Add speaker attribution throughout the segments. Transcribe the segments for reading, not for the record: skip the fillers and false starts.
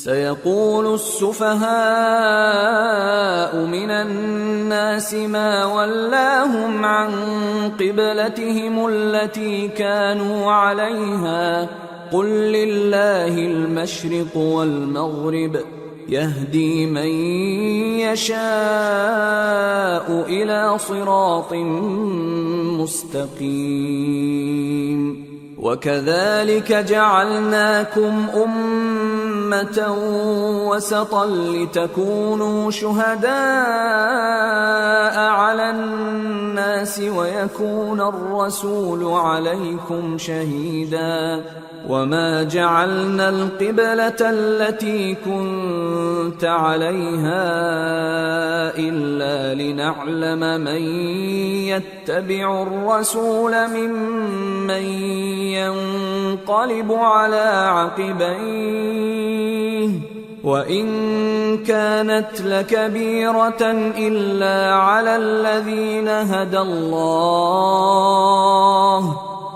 Speaker 1: سيقول السفهاء من الناس ما ولاهم عن قبلتهم التي كانوا عليها قل لله المشرق والمغرب يهدي من يشاء إلى صراط مستقيم وكذلك جعلناكم أمة وسطا لتكونوا شهداء على الناس ويكون الرسول عليكم شهيدا وما جعلنا القبلة التي كنت عليها إلا لنعلم من يتبع الرسول ممن ينقلب على عقبيه وإن كانت لكبيرة إلا على الذين هدى الله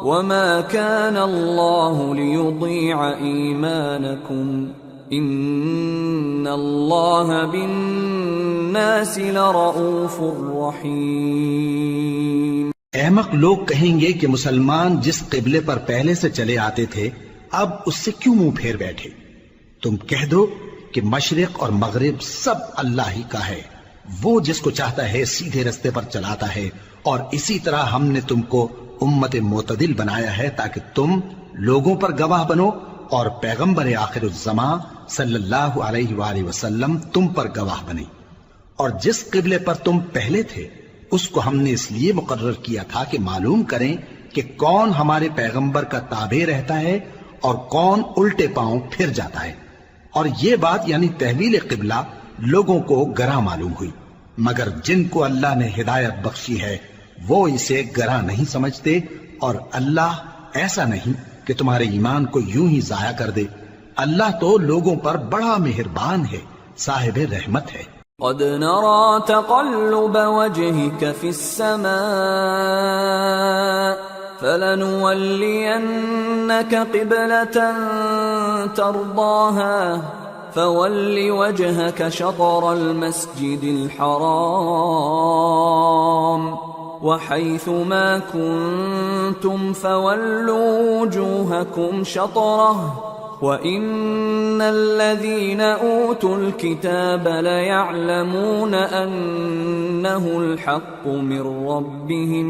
Speaker 1: وما كان الله ليضيع إيمانكم إن الله بالناس لرؤوف رحيم۔
Speaker 2: احمق لوگ کہیں گے کہ مسلمان جس قبلے پر پہلے سے چلے آتے تھے اب اس سے کیوں منہ پھیر بیٹھے؟ تم کہہ دو کہ مشرق اور مغرب سب اللہ ہی کا ہے، وہ جس کو چاہتا ہے سیدھے رستے پر چلاتا ہے، اور اسی طرح ہم نے تم کو امت معتدل بنایا ہے تاکہ تم لوگوں پر گواہ بنو اور پیغمبر آخر الزمان صلی اللہ علیہ وآلہ وسلم تم پر گواہ بنے۔ اور جس قبلے پر تم پہلے تھے اس کو ہم نے اس لیے مقرر کیا تھا کہ معلوم کریں کہ کون ہمارے پیغمبر کا تابع رہتا ہے اور کون الٹے پاؤں پھر جاتا ہے۔ اور یہ بات یعنی تحویل قبلہ لوگوں کو گراں معلوم ہوئی، مگر جن کو اللہ نے ہدایت بخشی ہے وہ اسے گراں نہیں سمجھتے، اور اللہ ایسا نہیں کہ تمہارے ایمان کو یوں ہی ضائع کر دے۔ اللہ تو لوگوں پر بڑا مہربان ہے، صاحب رحمت ہے۔
Speaker 1: قد نرى تقلب وجهك في السماء فلنولينك قبلة ترضاها فول وجهك شطر المسجد الحرام وحيث ما كنتم فولوا وجوهكم شطره وَإِنَّ الَّذِينَ أُوتُوا الْكِتَابَ لَيَعْلَمُونَ أَنَّهُ الْحَقُّ مِنْ رَبِّهِمْ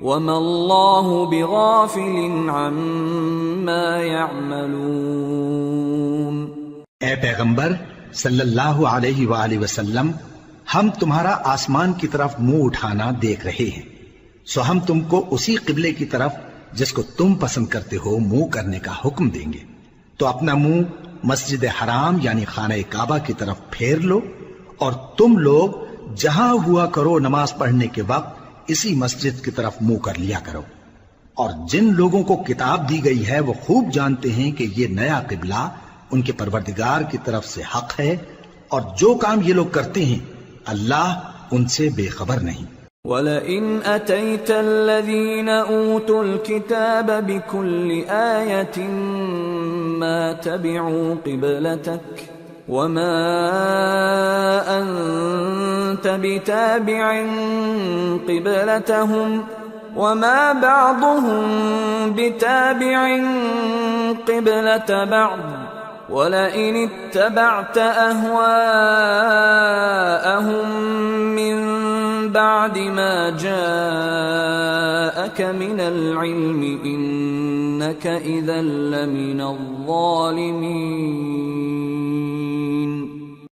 Speaker 1: وَمَا اللَّهُ بِغَافِلٍ عَمَّا يَعْمَلُونَ۔
Speaker 2: اے پیغمبر صلی اللہ علیہ وآلہ وسلم، ہم تمہارا آسمان کی طرف منہ اٹھانا دیکھ رہے ہیں، سو ہم تم کو اسی قبلے کی طرف جس کو تم پسند کرتے ہو منہ کرنے کا حکم دیں گے، تو اپنا منہ مسجد حرام یعنی خانہ کعبہ کی طرف پھیر لو، اور تم لوگ جہاں ہوا کرو نماز پڑھنے کے وقت اسی مسجد کی طرف منہ کر لیا کرو۔ اور جن لوگوں کو کتاب دی گئی ہے وہ خوب جانتے ہیں کہ یہ نیا قبلہ ان کے پروردگار کی طرف سے حق ہے، اور جو کام یہ لوگ کرتے ہیں اللہ ان سے بے خبر نہیں۔
Speaker 1: وَلَئِنْ أَتَيْتَ الَّذِينَ أُوتُوا الْكِتَابَ بِكُلِّ آيَةٍ مَا تَبِعُوا قِبْلَتَكَ وَمَا أَنْتَ بِتَابِعٍ قِبْلَتَهُمْ وَمَا بَعْضُهُمْ بِتَابِعٍ قِبْلَةَ بَعْضٍ وَلَئِنِ اتَّبَعْتَ أَهْوَاءَهُمْ مِنْ بعد ما جاءك من العلم إنك إذا لمن الظالمين۔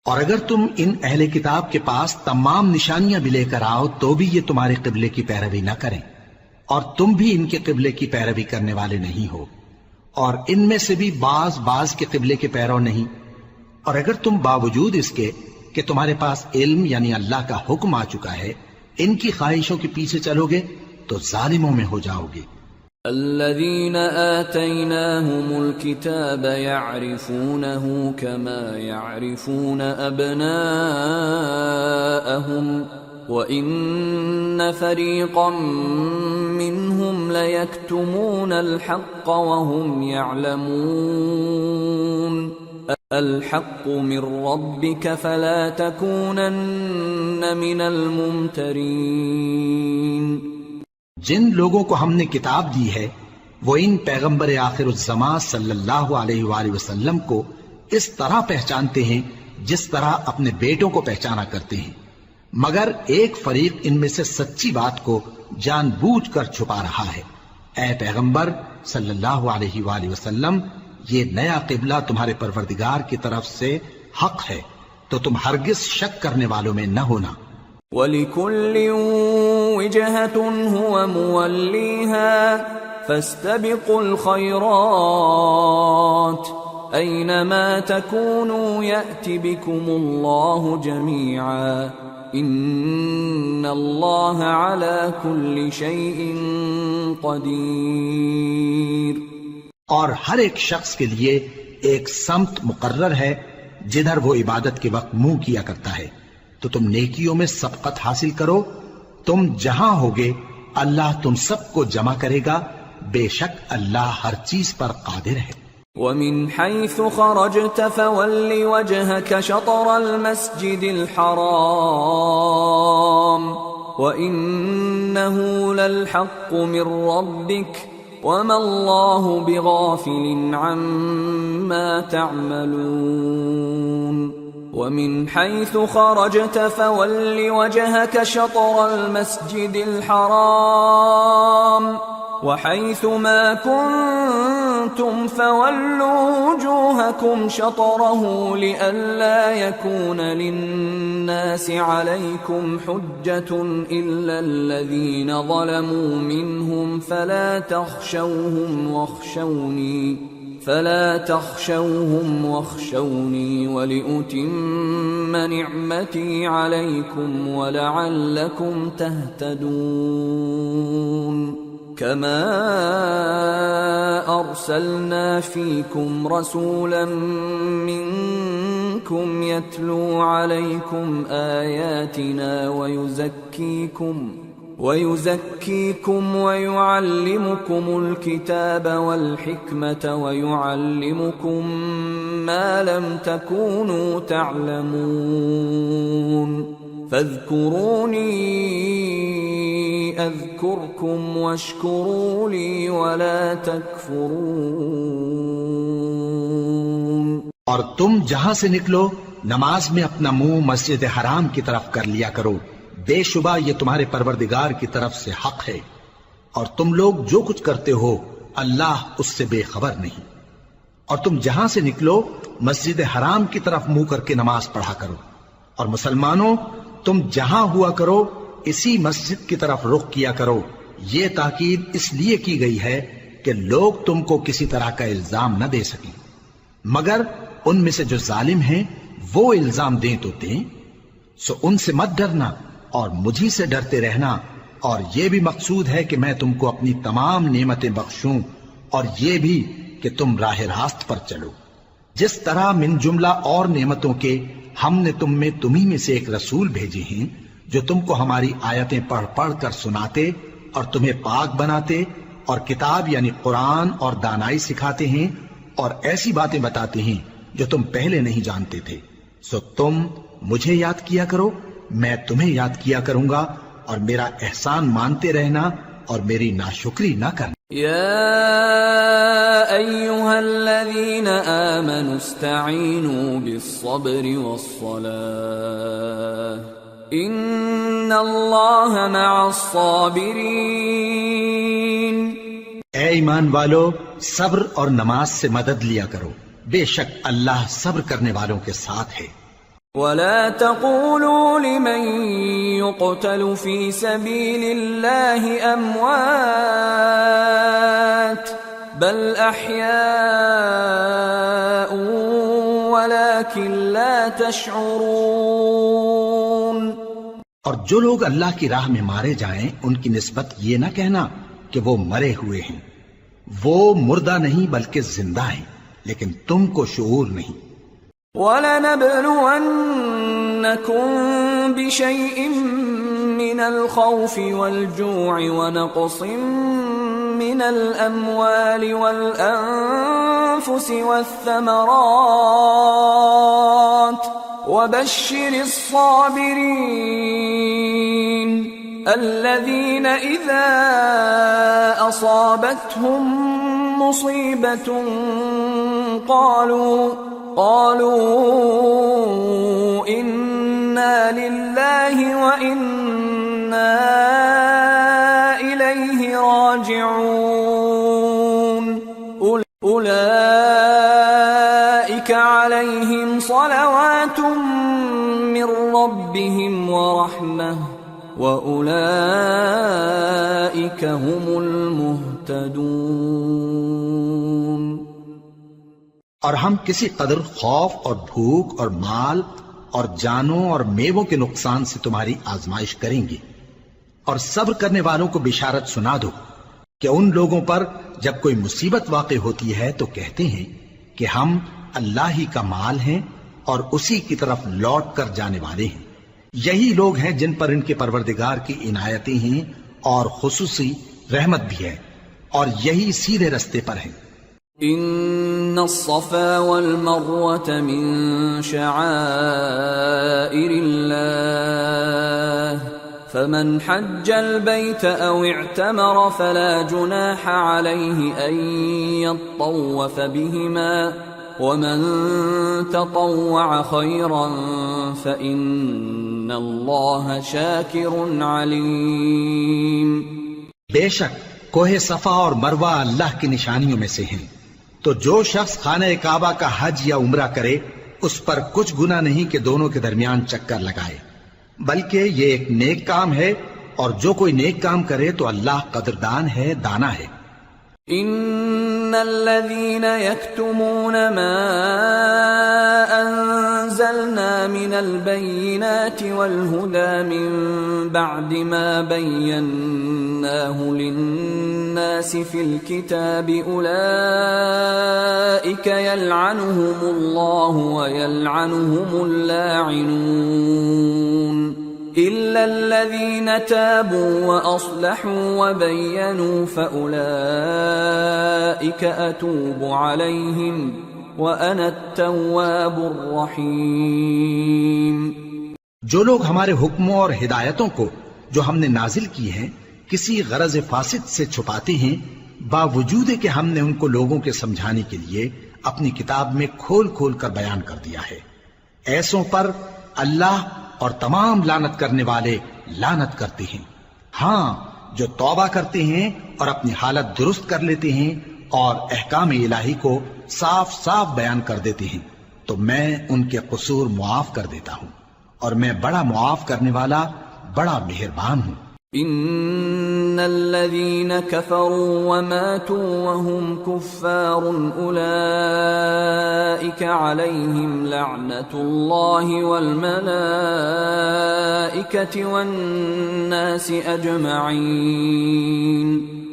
Speaker 2: اور اگر تم ان اہل کتاب کے پاس تمام نشانیاں بھی لے کر آؤ تو بھی یہ تمہارے قبلے کی پیروی نہ کریں، اور تم بھی ان کے قبلے کی پیروی کرنے والے نہیں ہو، اور ان میں سے بھی بعض کے قبلے کے پیرو نہیں۔ اور اگر تم باوجود اس کے کہ تمہارے پاس علم یعنی اللہ کا حکم آ چکا ہے ان کی خواہشوں کے پیچھے چلو گے تو ظالموں میں ہو جاؤ گے۔
Speaker 1: الذين آتيناهم الكتاب يعرفونه كما يعرفون أبناءهم وَإِنَّ فَرِيقًا مِّنْهُمْ لَيَكْتُمُونَ الْحَقَّ وَهُمْ يَعْلَمُونَ الحق من ربك فلا تكونن من الممترين.
Speaker 2: جن لوگوں کو ہم نے کتاب دی ہے وہ ان پیغمبر آخر الزمان صلی اللہ علیہ وآلہ وسلم کو اس طرح پہچانتے ہیں جس طرح اپنے بیٹوں کو پہچانا کرتے ہیں، مگر ایک فریق ان میں سے سچی بات کو جان بوجھ کر چھپا رہا ہے. اے پیغمبر صلی اللہ علیہ وآلہ وسلم، یہ نیا قبلہ تمہارے پروردگار کی طرف سے حق ہے، تو تم ہرگز شک کرنے والوں میں نہ ہونا.
Speaker 1: وَلِكُلٍّ وِجْهَةٌ هُوَ مُوَلِّيهَا فَاسْتَبِقُوا الْخَيْرَاتِ أَيْنَمَا تَكُونُوا يَأْتِ بِكُمُ اللَّهُ جَمِيعًا إِنَّ اللَّهَ عَلَى كُلِّ شَيْءٍ قَدِيرٌ.
Speaker 2: اور ہر ایک شخص کے لیے ایک سمت مقرر ہے جدھر وہ عبادت کے وقت منہ کیا کرتا ہے، تو تم نیکیوں میں سبقت حاصل کرو. تم جہاں ہوگے اللہ تم سب کو جمع کرے گا، بے شک اللہ ہر چیز پر قادر ہے.
Speaker 1: وَمِنْ حَيْثُ خَرَجْتَ فَوَلِّ وَجْهَكَ شَطْرَ الْمَسْجِدِ الْحَرَامِ وَإِنَّهُ لَلْحَقُّ مِنْ رَبِّكَ وَمَا اللَّهُ بِغَافِلٍ عَمَّا تَعْمَلُونَ. وَمِنْ حَيْثُ خَرَجْتَ فَوَلِّ وَجْهَكَ شَطْرَ الْمَسْجِدِ الْحَرَامِ وَحَيْثُ مَا كُنْتُمْ فَوَلُّوا وُجُوهَكُمْ شَطْرَهُ لِئَلَّا يَكُونَ لِلنَّاسِ عَلَيْكُمْ حُجَّةٌ إِلَّا الَّذِينَ ظَلَمُوا مِنْهُمْ فَلَا تَخْشَوْهُمْ وَاخْشَوْنِي وَلِأُتِمَّ نِعْمَتِي عَلَيْكُمْ وَلَعَلَّكُمْ تَهْتَدُونَ. كَمَا أَرْسَلْنَا فِيكُمْ رَسُولًا مِّنكُمْ يَتْلُو عَلَيْكُمْ آيَاتِنَا وَيُزَكِّيكُمْ وَيُعَلِّمُكُمُ الْكِتَابَ وَالْحِكْمَةَ وَيُعَلِّمُكُمْ مَا لَمْ تَكُونُوا تَعْلَمُونَ. فَاذْكُرُونِي أَذْكُرْكُمْ وَاشْكُرُوا لِي وَلَا تَكْفُرُونَ.
Speaker 2: اور تم جہاں سے نکلو نماز میں اپنا منہ مسجد حرام کی طرف کر لیا کرو، بے شبہ یہ تمہارے پروردگار کی طرف سے حق ہے، اور تم لوگ جو کچھ کرتے ہو اللہ اس سے بے خبر نہیں. اور تم جہاں سے نکلو مسجد حرام کی طرف منہ کر کے نماز پڑھا کرو، اور مسلمانوں تم جہاں ہوا کرو اسی مسجد کی طرف رخ کیا کرو. یہ تاکید اس لیے کی گئی ہے کہ لوگ تم کو کسی طرح کا الزام نہ دے سکیں، مگر ان میں سے جو ظالم ہیں وہ الزام دیں تو دیں. سو ان سے مت ڈرنا اور مجھی سے ڈرتے رہنا، اور یہ بھی مقصود ہے کہ میں تم کو اپنی تمام نعمتیں بخشوں، اور یہ بھی کہ تم راہ راست پر چلو. جس طرح من جملہ اور نعمتوں کے ہم نے تمہیں میں سے ایک رسول بھیجے ہیں جو تم کو ہماری آیتیں پڑھ پڑھ کر سناتے اور تمہیں پاک بناتے، اور کتاب یعنی قرآن اور دانائی سکھاتے ہیں، اور ایسی باتیں بتاتے ہیں جو تم پہلے نہیں جانتے تھے. سو تم مجھے یاد کیا کرو، میں تمہیں یاد کیا کروں گا، اور میرا احسان مانتے رہنا اور میری ناشکری نہ کرنا.
Speaker 1: يا أيها الذين آمنوا استعينوا بالصبر والصلاة إن الله مع الصابرين.
Speaker 2: اے ایمان والو، صبر اور نماز سے مدد لیا کرو، بے شک اللہ صبر کرنے والوں کے ساتھ ہے.
Speaker 1: ولا تقولوا لمن يقتل في سبيل الله أموات بل أحياء ولكن لا تشعرون.
Speaker 2: اور جو لوگ اللہ کی راہ میں مارے جائیں ان کی نسبت یہ نہ کہنا کہ وہ مرے ہوئے ہیں، وہ مردہ نہیں بلکہ زندہ ہیں، لیکن تم کو شعور نہیں.
Speaker 1: وَلَنَبْلُوَنَّكُمْ بِشَيْءٍ مِّنَ الْخَوْفِ وَالْجُوعِ وَنَقْصٍ من الأموال والأنفس والثمرات وبشر الصابرين الذين إذا أصابتهم مصيبة قالوا إنا لله وإنا إليه راجعون أولئك عليهم صلوات من ربهم ورحمة وأولئك هم المهتدون۔
Speaker 2: اور ہم کسی قدر خوف اور بھوک اور مال اور جانوں اور میووں کے نقصان سے تمہاری آزمائش کریں گے، اور صبر کرنے والوں کو بشارت سنا دو کہ ان لوگوں پر جب کوئی مصیبت واقع ہوتی ہے تو کہتے ہیں کہ ہم اللہ ہی کا مال ہیں اور اسی کی طرف لوٹ کر جانے والے ہیں۔ یہی لوگ ہیں جن پر ان کے پروردگار کی عنایتیں ہیں اور خصوصی رحمت بھی ہے، اور یہی سیدھے رستے پر ہیں۔
Speaker 1: ان الصفا والمروة من شعائر الله فمن حج البيت او اعتمر فلا جناح عليه ان يطوف بهما ومن تطوع خيرا فإن الله شاكر عليم۔
Speaker 2: بے شک کوہ صفا اور مروہ اللہ کی نشانیوں میں سے ہیں، تو جو شخص خانہ کعبہ کا حج یا عمرہ کرے اس پر کچھ گناہ نہیں کہ دونوں کے درمیان چکر لگائے، بلکہ یہ ایک نیک کام ہے، اور جو کوئی نیک کام کرے تو اللہ قدردان ہے، دانا ہے۔
Speaker 1: ان الذين يكتمون ما انزلنا من البينات والهدى من بعد ما بيناه للناس في الكتاب اولئك يلعنهم الله ويلعنهم اللاعنون إلا الذين تابوا وأصلحوا وبينوا فأولئك أتوب عليهم وأنا التواب الرحيم۔
Speaker 2: جو لوگ ہمارے حکموں اور ہدایتوں کو جو ہم نے نازل کی ہیں کسی غرض فاسد سے چھپاتے ہیں، باوجود کہ ہم نے ان کو لوگوں کے سمجھانے کے لیے اپنی کتاب میں کھول کھول کر بیان کر دیا ہے، ایسوں پر اللہ اور تمام لعنت کرنے والے لعنت کرتے ہیں۔ ہاں، جو توبہ کرتے ہیں اور اپنی حالت درست کر لیتے ہیں اور احکام الہی کو صاف صاف بیان کر دیتے ہیں تو میں ان کے قصور معاف کر دیتا ہوں، اور میں بڑا معاف کرنے والا بڑا مہربان ہوں۔
Speaker 1: ان الذين كفروا وماتوا وهم كفار اولئك عليهم لعنة الله والملائكة والناس اجمعين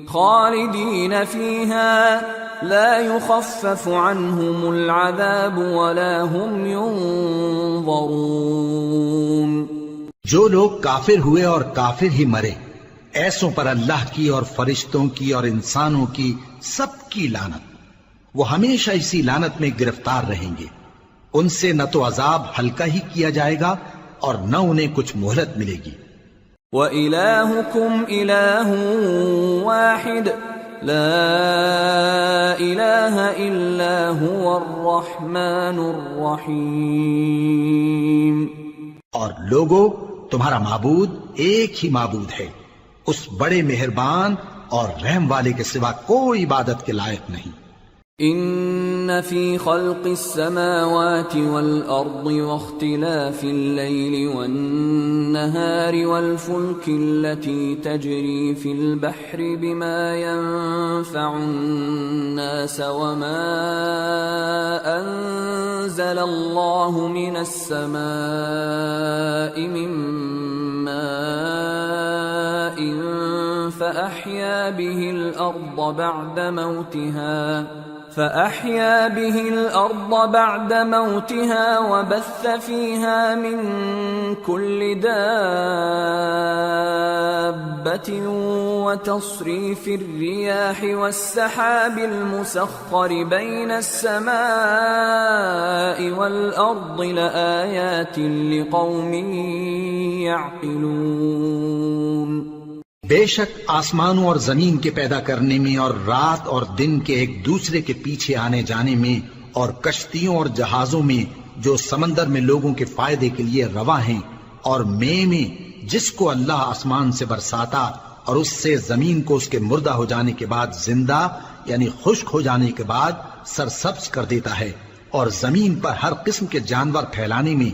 Speaker 1: خالدين فيها لا يخفف عنهم العذاب ولا هم ينظرون۔
Speaker 2: جو لوگ کافر ہوئے اور کافر ہی مرے، ایسوں پر اللہ کی اور فرشتوں کی اور انسانوں کی سب کی لعنت، وہ ہمیشہ اسی لعنت میں گرفتار رہیں گے، ان سے نہ تو عذاب ہلکا ہی کیا جائے گا اور نہ انہیں کچھ مہلت ملے گی۔
Speaker 1: وَإِلَٰهُكُمْ إِلَٰهٌ وَاحِدٌ لَا إِلَٰهَ إِلَّا هُوَ الرَّحْمَٰنُ الرَّحِيمُ۔
Speaker 2: اور لوگو، تمہارا معبود ایک ہی معبود ہے، اس بڑے مہربان اور رحم والے کے سوا کوئی عبادت کے لائق نہیں۔
Speaker 1: ان فی خلق السماوات والارض واختلاف الليل والنهار والفلك التي تجري في البحر بما ينفع الناس وما انزل الله من السماء من ماء فأحيا به الأرض بعد موتها فأحيا به الأرض بعد موتها وبث فيها من كل دابة وتصريف الرياح والسحاب المسخر بين السماء والأرض لآيات لقوم يعقلون۔
Speaker 2: بے شک آسمانوں اور زمین کے پیدا کرنے میں اور رات اور دن کے ایک دوسرے کے پیچھے آنے جانے میں اور کشتیوں اور جہازوں میں جو سمندر میں لوگوں کے فائدے کے لیے رواں ہیں، اور میں جس کو اللہ آسمان سے برساتا اور اس سے زمین کو اس کے مردہ ہو جانے کے بعد زندہ یعنی خشک ہو جانے کے بعد سرسبز کر دیتا ہے، اور زمین پر ہر قسم کے جانور پھیلانے میں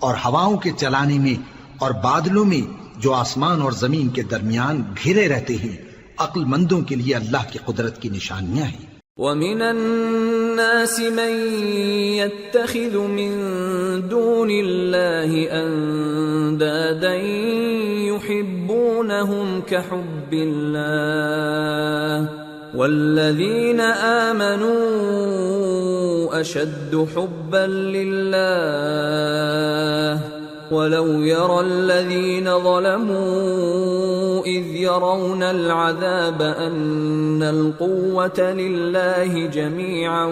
Speaker 2: اور ہواؤں کے چلانے میں اور بادلوں میں جو آسمان اور زمین کے درمیان گھرے رہتے ہیں، عقل مندوں کے لیے اللہ کی قدرت کی نشانیاں ہیں۔
Speaker 1: وَمِنَ النَّاسِ مَن يَتَّخِذُ مِن دُونِ اللَّهِ أَندَادًا يُحِبُّونَهُمْ كَحُبِّ اللَّهِ وَالَّذِينَ آمَنُوا أَشَدُّ حُبًّا لِلَّهِ وَلَوْ يَرَى الَّذِينَ ظَلَمُوا إِذْ يَرَوْنَ الْعَذَابَ أَنَّ الْقُوَّةَ لِلَّهِ جَمِيعًا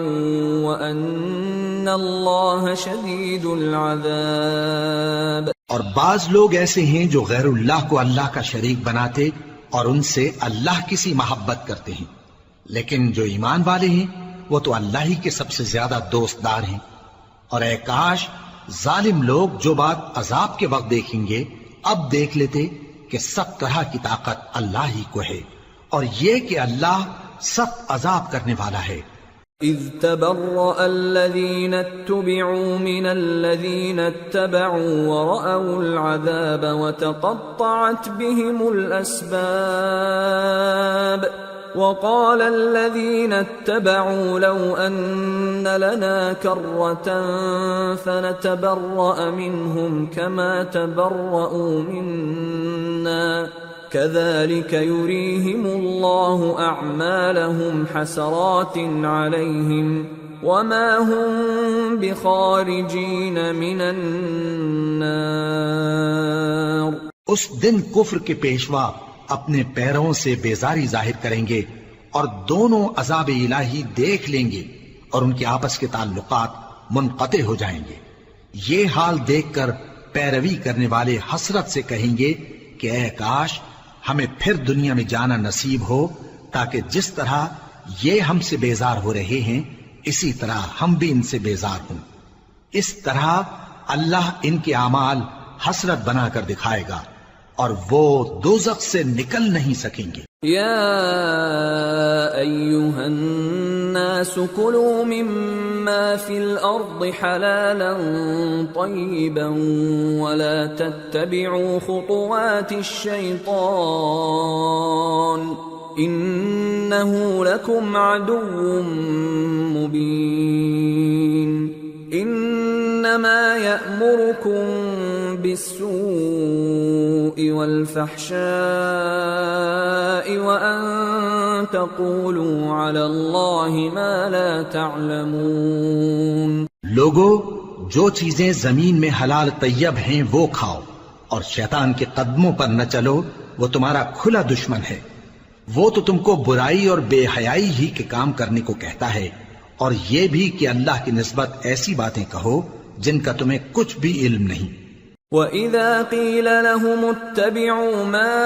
Speaker 1: وَأَنَّ اللَّهَ شَدِيدُ الْعَذَابِ۔
Speaker 2: اور بعض لوگ ایسے ہیں جو غیر اللہ کو اللہ کا شریک بناتے اور ان سے اللہ کی سی محبت کرتے ہیں، لیکن جو ایمان والے ہیں وہ تو اللہ ہی کے سب سے زیادہ دوست دار ہیں۔ اور اے کاش ظالم لوگ جو بات عذاب کے وقت دیکھیں گے اب دیکھ لیتے کہ سب طرح کی طاقت اللہ ہی کو ہے، اور یہ کہ اللہ سخت عذاب کرنے والا ہے۔
Speaker 1: اذ تبرأ الذين اتبعوا من الذين اتبعوا ورأوا العذاب وتقطعت بهم الأسباب وقال الذين اتبعوا لو أن لنا كرة فنتبرأ منهم كما تبرأوا منا كذلك يريهم الله أعمالهم حسرات عليهم وما هم بخارجين من النار۔
Speaker 2: اس دن کفر کے پیشوا اپنے پیروں سے بیزاری ظاہر کریں گے اور دونوں عذاب الہی دیکھ لیں گے اور ان کے آپس کے تعلقات منقطع ہو جائیں گے۔ یہ حال دیکھ کر پیروی کرنے والے حسرت سے کہیں گے کہ اے کاش ہمیں پھر دنیا میں جانا نصیب ہو تاکہ جس طرح یہ ہم سے بیزار ہو رہے ہیں اسی طرح ہم بھی ان سے بیزار ہوں۔ اس طرح اللہ ان کے اعمال حسرت بنا کر دکھائے گا اور وہ دوزخ سے نکل نہیں سکیں گے۔
Speaker 1: یا ایھا الناس کلوا مما فی الارض حلالا طیبا ولا تتبعوا خطوات الشیطان انه لکم عدو مبین۔ انما یأمرکم بالسوء والفحشاء وأن تقولوا على الله ما لا تعلمون۔
Speaker 2: لوگو جو چیزیں زمین میں حلال طیب ہیں وہ کھاؤ اور شیطان کے قدموں پر نہ چلو، وہ تمہارا کھلا دشمن ہے۔ وہ تو تم کو برائی اور بے حیائی ہی کے کام کرنے کو کہتا ہے، اور یہ بھی کہ اللہ کی نسبت ایسی باتیں کہو جن کا تمہیں کچھ بھی علم نہیں۔
Speaker 1: وَإِذَا قِيلَ لَهُمُ اتَّبِعُوا مَا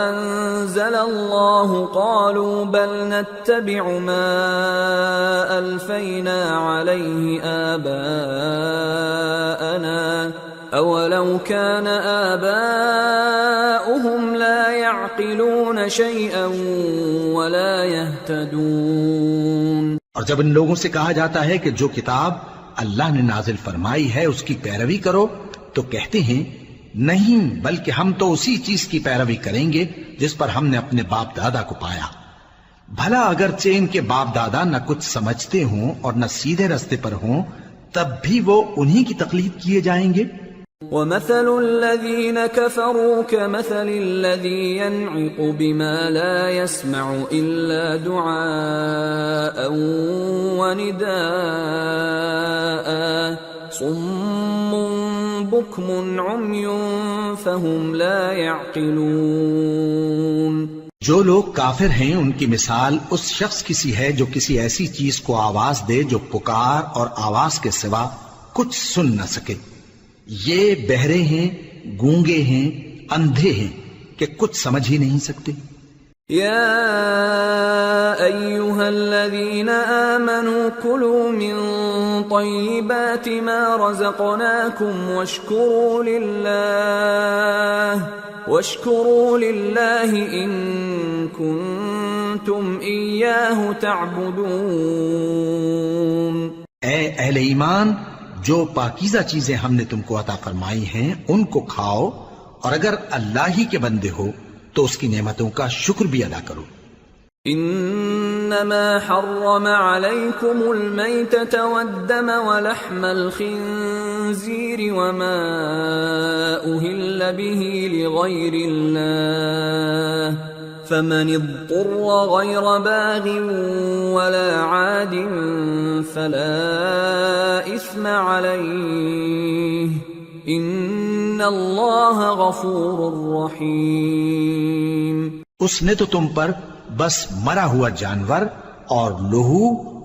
Speaker 1: أَنزَلَ اللَّهُ قَالُوا بَلْ نَتَّبِعُ مَا أَلْفَيْنَا عَلَيْهِ آبَاءَنَا أَوَلَوْ كَانَ آبَاؤُهُمْ لَا يَعْقِلُونَ شَيْئًا وَلَا يَهْتَدُونَ۔
Speaker 2: اور جب ان لوگوں سے کہا جاتا ہے کہ جو کتاب اللہ نے نازل فرمائی ہے اس کی پیروی کرو تو کہتے ہیں نہیں، بلکہ ہم تو اسی چیز کی پیروی کریں گے جس پر ہم نے اپنے باپ دادا کو پایا۔ بھلا اگرچہ ان کے باپ دادا نہ کچھ سمجھتے ہوں اور نہ سیدھے رستے پر ہوں تب بھی وہ انہی کی تقلید کیے جائیں گے۔
Speaker 1: ومثل الذين كفروا كمثل الذي ينعق بما لا يسمع إلا دعاء ونداء صم بكم عمي فهم لا يعقلون.
Speaker 2: جو لوگ کافر ہیں ان کی مثال اس شخص کی سی ہے جو کسی ایسی چیز کو آواز دے جو پکار اور آواز کے سوا کچھ سن نہ سکے. یہ بہرے ہیں، گونگے ہیں، اندھے ہیں کہ کچھ سمجھ ہی نہیں سکتے.
Speaker 1: يا أيها الذين آمنوا كلوا من طيبات ما رزقناكم واشكروا لله إن كنتم إياه تعبدون.
Speaker 2: اے اہل ایمان، جو پاکیزہ چیزیں ہم نے تم کو عطا فرمائی ہیں ان کو کھاؤ، اور اگر اللہ ہی کے بندے ہو تو اس کی نعمتوں کا شکر بھی ادا کرو.
Speaker 1: انما حرم عليكم الميتة والدم ولحم الخنزير وما أهل به لغير الله فمن اضطر غير باغ ولا عاد فلا إثم عليه ان اللہ غفور رحیم.
Speaker 2: اس نے تو تم پر بس مرا ہوا جانور اور لہو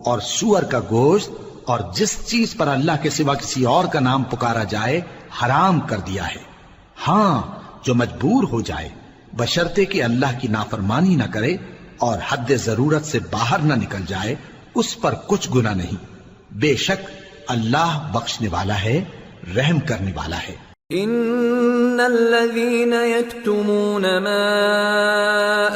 Speaker 2: اور سور کا گوشت اور جس چیز پر اللہ کے سوا کسی اور کا نام پکارا جائے حرام کر دیا ہے. ہاں، جو مجبور ہو جائے بشرطے کہ اللہ کی نافرمانی نہ کرے اور حد ضرورت سے باہر نہ نکل جائے، اس پر کچھ گناہ نہیں. بے شک اللہ بخشنے والا ہے، رحم کرنے والا ہے.
Speaker 1: ان الذين يكتمون ما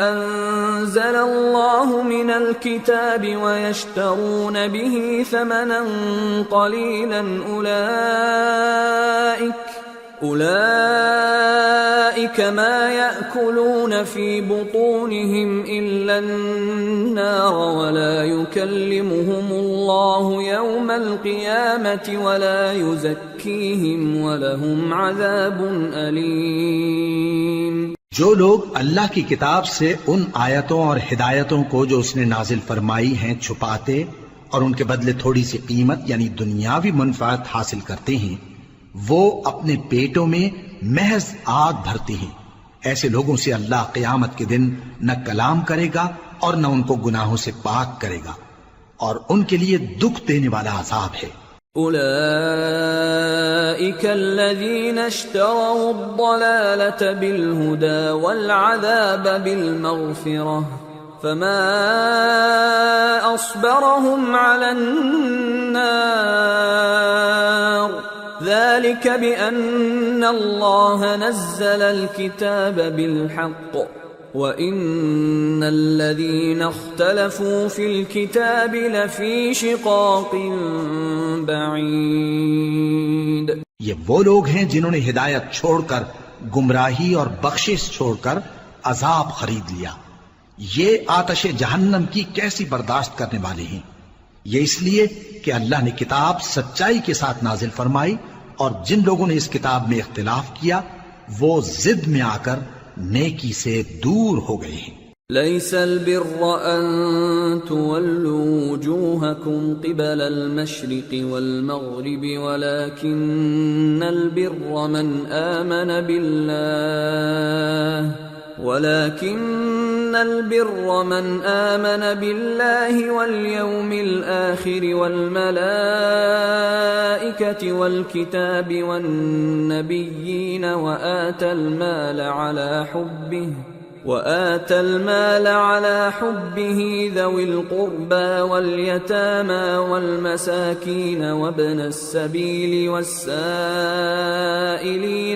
Speaker 1: انزل الله من الكتاب ويشترون به ثمنا قليلا اولئك ما يأكلون في بطونهم الا النار ولا يكلمهم الله يوم القيامة ولا يزكيهم ولهم عذاب أليم.
Speaker 2: جو لوگ اللہ کی کتاب سے ان آیتوں اور ہدایتوں کو جو اس نے نازل فرمائی ہیں چھپاتے اور ان کے بدلے تھوڑی سی قیمت یعنی دنیاوی منفعت حاصل کرتے ہیں، وہ اپنے پیٹوں میں محض آگ بھرتے ہیں. ایسے لوگوں سے اللہ قیامت کے دن نہ کلام کرے گا اور نہ ان کو گناہوں سے پاک کرے گا، اور ان کے لیے دکھ دینے والا عذاب ہے.
Speaker 1: اولئک الذین اشتروا الضلالة بالهدى والعذاب بالمغفرة فما اصبرهم على النار ذلك بأن الله نزل الكتاب بالحق وَإِنَّ الَّذِينَ اخْتَلَفُوا فِي الْكِتَابِ لَفِي شِقَاقٍ بَعِيدٍ.
Speaker 2: یہ وہ لوگ ہیں جنہوں نے ہدایت چھوڑ کر گمراہی اور بخشش چھوڑ کر عذاب خرید لیا. یہ آتش جہنم کی کیسی برداشت کرنے والے ہیں. یہ اس لیے کہ اللہ نے کتاب سچائی کے ساتھ نازل فرمائی، اور جن لوگوں نے اس کتاب میں اختلاف کیا وہ ضد میں آ کر نیکی سے دور ہو گئے ہیں.
Speaker 1: ليس البر أن تولوا وجوهكم قبل المشرق والمغرب ولكن البر من آمن بالله واليوم الآخر والملائكة والكتاب والنبيين وآتى المال على حبه ذوي القربى واليتامى والمساكين وابن السبيل والسائلين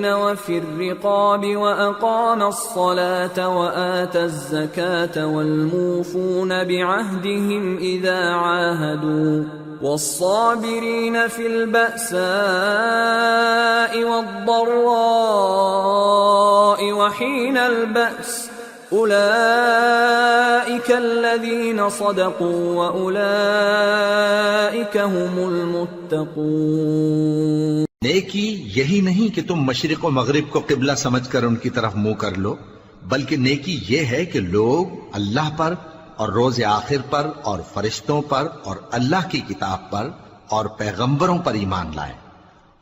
Speaker 1: وفي الرقاب وأقام الصلاة وآتى الزكاة والموفون بعهدهم إذا عاهدوا والصابرين في البأساء والضراء وحين البأس أولئك الذين صدقوا وأولئك هم المتقون.
Speaker 2: نیکی یہی نہیں کہ تم مشرق و مغرب کو قبلہ سمجھ کر ان کی طرف منہ کر لو، بلکہ نیکی یہ ہے کہ لوگ اللہ پر اور روز آخر پر اور فرشتوں پر اور اللہ کی کتاب پر اور پیغمبروں پر ایمان لائیں،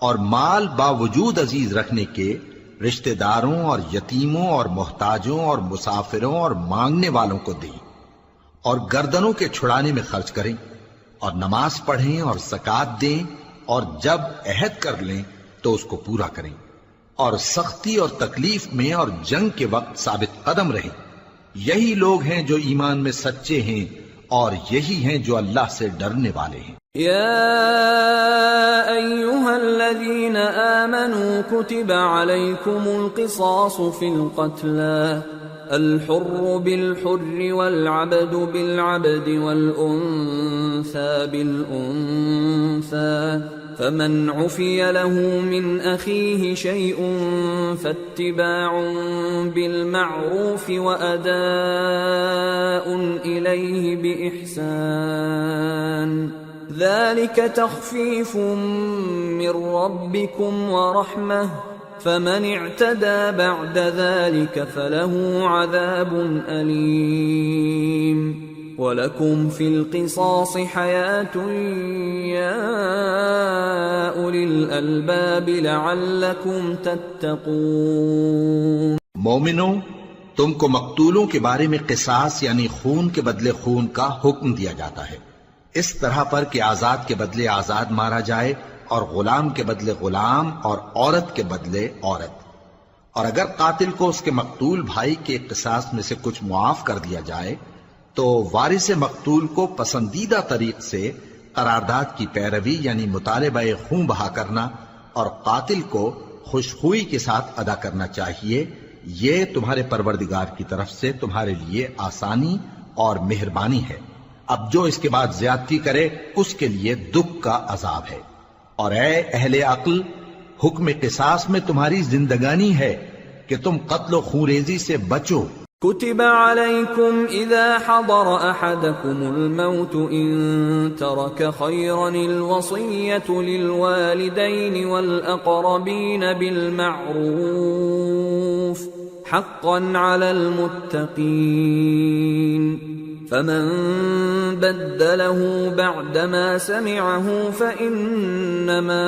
Speaker 2: اور مال باوجود عزیز رکھنے کے رشتہ داروں اور یتیموں اور محتاجوں اور مسافروں اور مانگنے والوں کو دیں، اور گردنوں کے چھڑانے میں خرچ کریں، اور نماز پڑھیں اور زکوٰۃ دیں، اور جب عہد کر لیں تو اس کو پورا کریں، اور سختی اور تکلیف میں اور جنگ کے وقت ثابت قدم رہیں۔ یہی لوگ ہیں جو ایمان میں سچے ہیں، اور یہی ہیں جو اللہ سے ڈرنے والے ہیں۔
Speaker 1: يا أيها الذين آمنوا كتب عليكم القصاص في القتلى الحر بالحر والعبد بالعبد والأنثى بالأنثى فمن عفي له من أخيه شيء فاتباع بالمعروف وأداء إليه بإحسان ذلك تخفيف من ربكم ورحمة فمن اعتدى بعد ذلك فله عذاب أليم وَلَكُمْ فِي الْقِصَاصِ حَيَاةٌ يَا أُولِي الْأَلْبَابِ لَعَلَّكُمْ تَتَّقُونَ۔
Speaker 2: مومنوں، تم کو مقتولوں کے بارے میں قصاص یعنی خون کے بدلے خون کا حکم دیا جاتا ہے، اس طرح پر کہ آزاد کے بدلے آزاد مارا جائے، اور غلام کے بدلے غلام، اور عورت کے بدلے عورت۔ اور اگر قاتل کو اس کے مقتول بھائی کے قصاص میں سے کچھ معاف کر دیا جائے تو وارث مقتول کو پسندیدہ طریق سے قرارداد کی پیروی یعنی مطالبہ خون بہا کرنا اور قاتل کو خوشخوئی کے ساتھ ادا کرنا چاہیے۔ یہ تمہارے پروردگار کی طرف سے تمہارے لیے آسانی اور مہربانی ہے۔ اب جو اس کے بعد زیادتی کرے اس کے لیے دکھ کا عذاب ہے۔ اور اے اہل عقل، حکم قصاص میں تمہاری زندگانی ہے کہ تم قتل و خونریزی سے بچو۔
Speaker 1: كتب عليكم إذا حضر أحدكم الموت إن ترك خيرا الوصية للوالدين والأقربين بالمعروف حقا على المتقين فمن بدله بعدما سمعه فإنما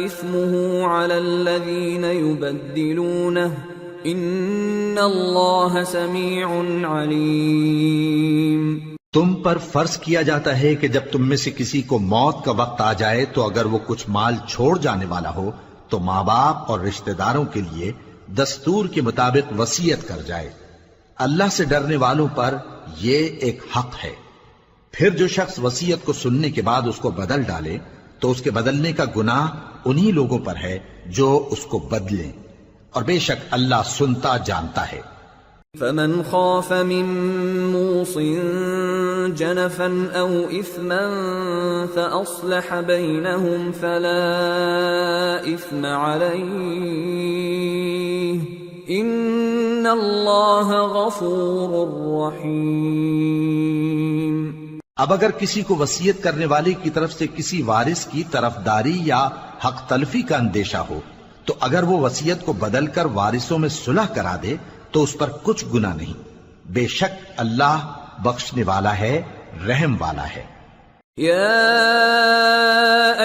Speaker 1: إثمه على الذين يبدلونه ان اللہ سمیع علیم۔
Speaker 2: تم پر فرض کیا جاتا ہے کہ جب تم میں سے کسی کو موت کا وقت آ جائے تو اگر وہ کچھ مال چھوڑ جانے والا ہو تو ماں باپ اور رشتہ داروں کے لیے دستور کے مطابق وصیت کر جائے۔ اللہ سے ڈرنے والوں پر یہ ایک حق ہے۔ پھر جو شخص وصیت کو سننے کے بعد اس کو بدل ڈالے تو اس کے بدلنے کا گناہ انہی لوگوں پر ہے جو اس کو بدلیں، اور بے شک اللہ سنتا جانتا ہے۔
Speaker 1: فمن خاف من موص جنفا او اثما فاصلح بينهم فلا اثم عليه ان اللہ غفور رحیم۔
Speaker 2: اب اگر کسی کو وصیت کرنے والے کی طرف سے کسی وارث کی طرفداری یا حق تلفی کا اندیشہ ہو تو اگر وہ وصیت کو بدل کر وارثوں میں صلح کرا دے تو اس پر کچھ گناہ نہیں، بے شک اللہ بخشنے والا ہے، رحم والا ہے۔
Speaker 1: یا